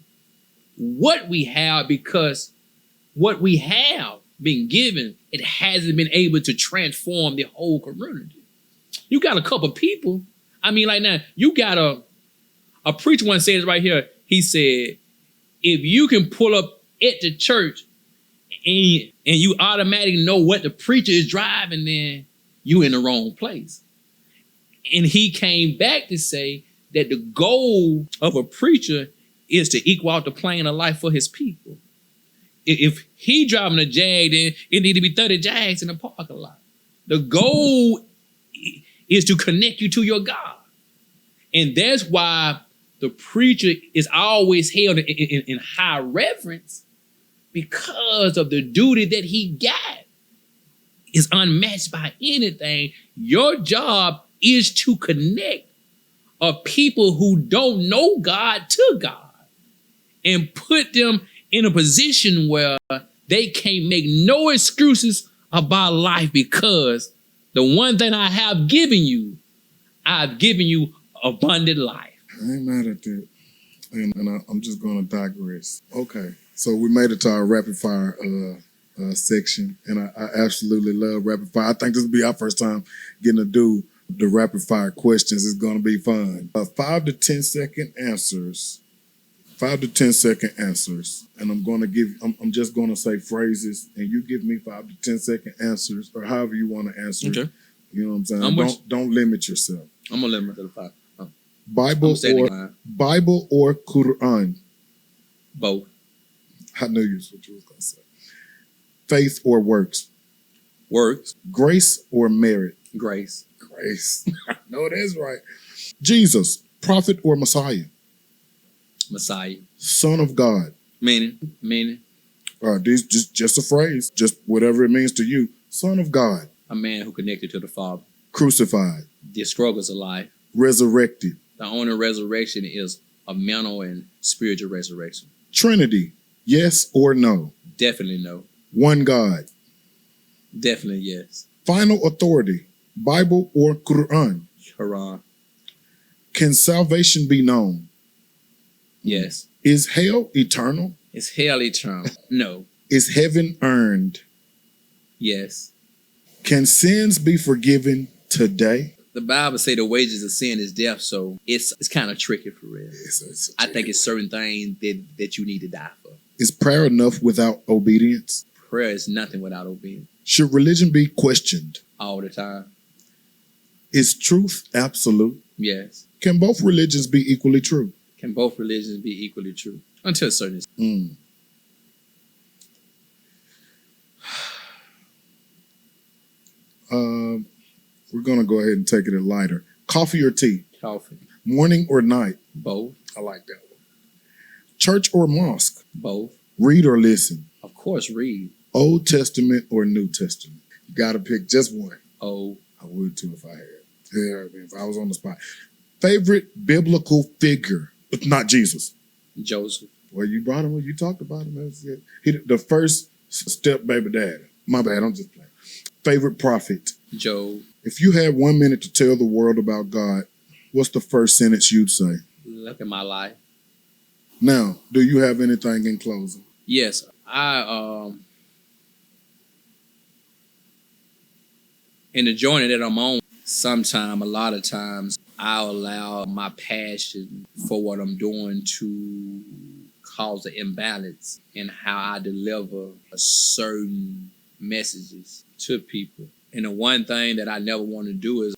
what we have, because what we have been given, it hasn't been able to transform the whole community. You got a couple people. I mean, like now, you got a preacher once says right here, he said, if you can pull up at the church and you automatically know what the preacher is driving, then you in the wrong place. And he came back to say that the goal of a preacher is to equal out the plane of life for his people. If he driving a Jag, then it need to be 30 Jags in the parking lot. The goal is to connect you to your God. And that's why the preacher is always held in high reverence, because of the duty that he got is unmatched by anything. Your job is to connect a people who don't know God to God and put them in a position where they can't make no excuses about life, because the one thing I have given you, I've given you abundant life. I ain't mad at that. And I'm just going to digress. Okay, so we made it to our rapid fire section, and I absolutely love rapid fire. I think this will be our first time getting to do the rapid fire questions. It's going to be fun. 5 to 10 second answers. 5 to 10 second answers. And I'm just going to say phrases, and you give me 5 to 10 second answers, or however you want to answer it. You know what I'm saying? Don't limit yourself. I'm going to limit to the 5. Bible or Qur'an? Both. I knew you was what you was going to say. Faith or works? Works. Grace or merit? Grace. Grace. No, that's right. Jesus, prophet or Messiah? Messiah. Son of God. Meaning. These just a phrase, just whatever it means to you. Son of God. A man who connected to the Father. Crucified. The struggles of life. Resurrected. The only resurrection is a mental and spiritual resurrection. Trinity. Yes or no? Definitely no. One God. Definitely yes. Final authority. Bible or Qur'an? Quran. Can salvation be known? Yes. Is hell eternal? Is hell eternal? No. Is heaven earned? Yes. Can sins be forgiven today? The Bible say the wages of sin is death, so it's kind of tricky for real. I think it's certain things that you need to die for. Is prayer enough without obedience? Prayer is nothing without obedience. Should religion be questioned? All the time. Is truth absolute? Yes. Can both religions be equally true? Can both religions be equally true? Until a certain extent. We're going to go ahead and take it lighter. Coffee or tea? Coffee. Morning or night? Both. I like that one. Church or mosque? Both. Read or listen? Of course, read. Old Testament or New Testament? You got to pick just one. Oh. I would too if I had. Yeah, if I was on the spot. Favorite biblical figure? Not Jesus. Joseph. Well, you brought him. You talked about him. That's it. He the first step baby dad. My bad. I'm just playing. Favorite prophet? Job. If you had 1 minute to tell the world about God, what's the first sentence you'd say? Look at my life. Now, do you have anything in closing? Yes. In the journey that I'm on, a lot of times, I'll allow my passion for what I'm doing to cause an imbalance in how I deliver certain messages to people. And the one thing that I never want to do is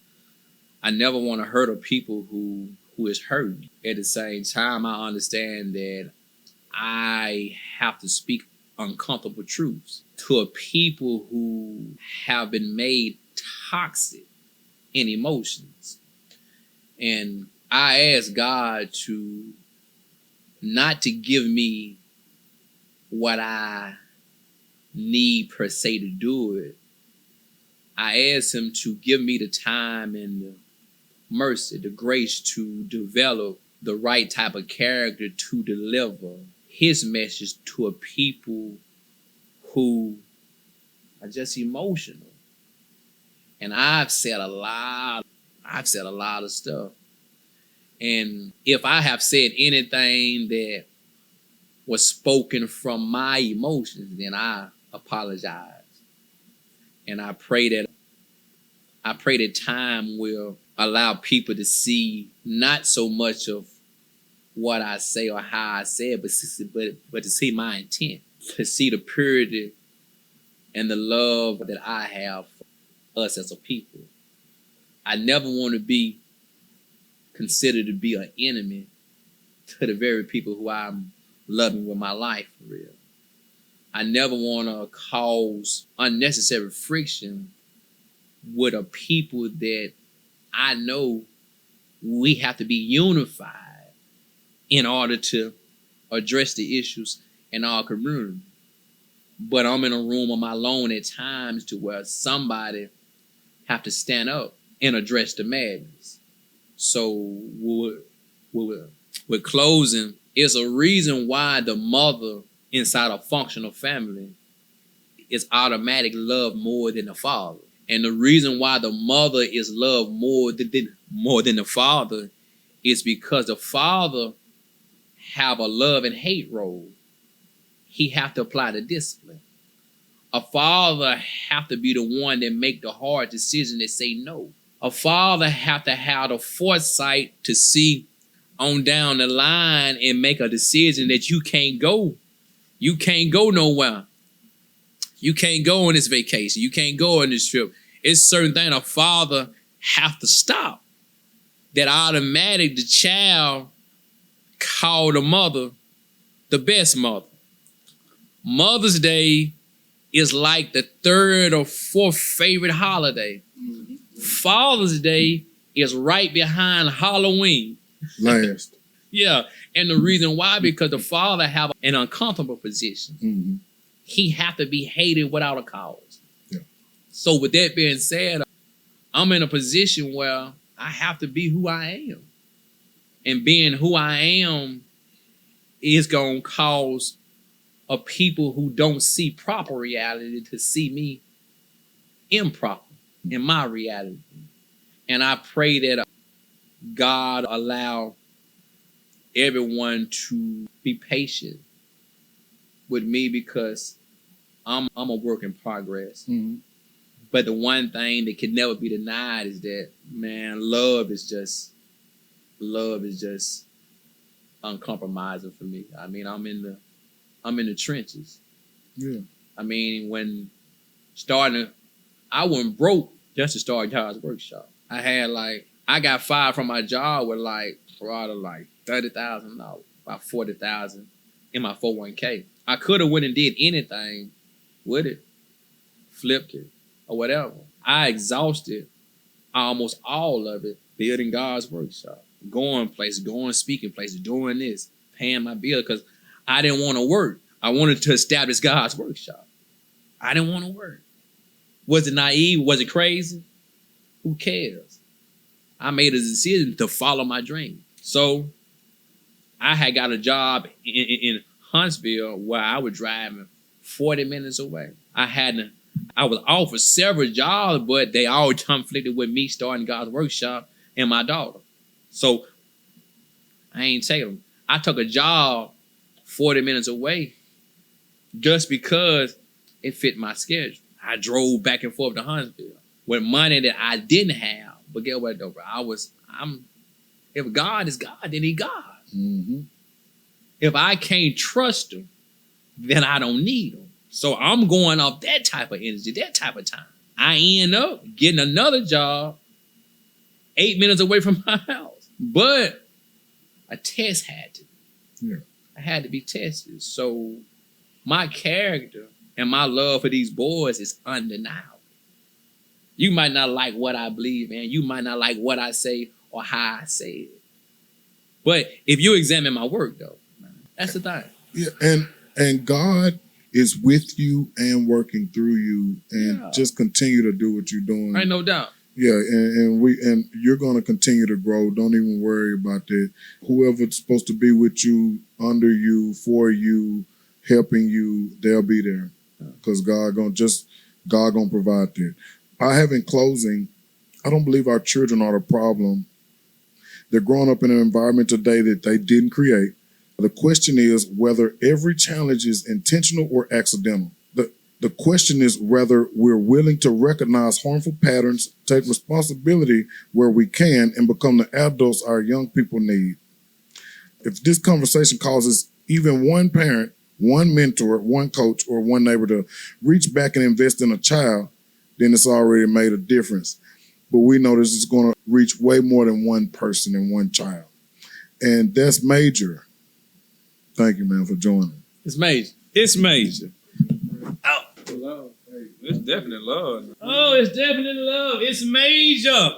I never want to hurt a people who is hurting. At the same time, I understand that I have to speak uncomfortable truths to a people who have been made toxic in emotions. And I ask God to not to give me what I need per se to do it. I ask him to give me the time and the mercy, the grace to develop the right type of character to deliver his message to a people who are just emotional. And I've said a lot of stuff. And if I have said anything that was spoken from my emotions, then I apologize. And I pray that time will allow people to see not so much of what I say or how I say it, but to see my intent, to see the purity and the love that I have for us as a people. I never want to be considered to be an enemy to the very people who I'm loving with my life, for real. I never want to cause unnecessary friction with a people that I know we have to be unified in order to address the issues in our community. But I'm in a room on my own at times to where somebody have to stand up and address the madness. So with closing, it's a reason why the mother inside a functional family is automatic love more than the father. And the reason why the mother is loved more than the father is because the father have a love and hate role. He have to apply the discipline. A father have to be the one that make the hard decision that say no. A father have to have the foresight to see on down the line and make a decision that you can't go. You can't go nowhere. You can't go on this vacation. You can't go on this trip. It's certain thing a father have to stop. That automatic, the child call the mother the best mother. Mother's Day is like the third or fourth favorite holiday. Father's Day is right behind Halloween. Last. Yeah, and the reason why, because the father have an uncomfortable position. Mm-hmm. He have to be hated without a cause. Yeah. So with that being said, I'm in a position where I have to be who I am. And being who I am is going to cause a people who don't see proper reality to see me improper in my reality. And I pray that God allow everyone to be patient with me because I'm a work in progress. Mm-hmm. But the one thing that can never be denied is that, man, love is just uncompromising for me. I mean, I'm in the trenches. Yeah. I mean, when I went broke just to start God's Workshop. I got fired from my job with probably $30,000, about $40,000 in my 401k. I could have went and did anything with it, flipped it, or whatever. I exhausted almost all of it building God's Workshop, going places, going speaking places, doing this, paying my bill because I didn't want to work. I wanted to establish God's Workshop. I didn't want to work. Was it naive? Was it crazy? Who cares? I made a decision to follow my dream. So I had got a job in Huntsville where I was driving 40 minutes away. I was offered several jobs, but they all conflicted with me starting God's Workshop and my daughter. So I ain't taking them. I took a job 40 minutes away just because it fit my schedule. I drove back and forth to Huntsville with money that I didn't have. But get what though, bro? If God is God, then He God. Mm-hmm. If I can't trust Him, then I don't need Him. So I'm going off that type of energy, that type of time. I end up getting another job 8 minutes away from my house. But a test had to. Yeah. I had to be tested. So my character and my love for these boys is undeniable. You might not like what I believe in. You might not like what I say or how I say it. But if you examine my work, though, that's the thing. Yeah, and God is with you and working through you, and just continue to do what you're doing. Ain't no doubt. Yeah, and you're going to continue to grow. Don't even worry about that. Whoever's supposed to be with you, under you, for you, helping you, they'll be there, because God gonna provide that. I have, in closing, I don't believe our children are the problem. They're growing up in an environment today that they didn't create. The question is whether every challenge is intentional or accidental. The question is whether we're willing to recognize harmful patterns, take responsibility where we can, and become the adults our young people need. If this conversation causes even one parent, one mentor, one coach, or one neighbor to reach back and invest in a child, then it's already made a difference. But we know this is going to reach way more than one person and one child. And that's major. Thank you, man, for joining. It's major. It's major. Oh. Love. Hey, it's definitely love. Oh, it's definitely love. It's major.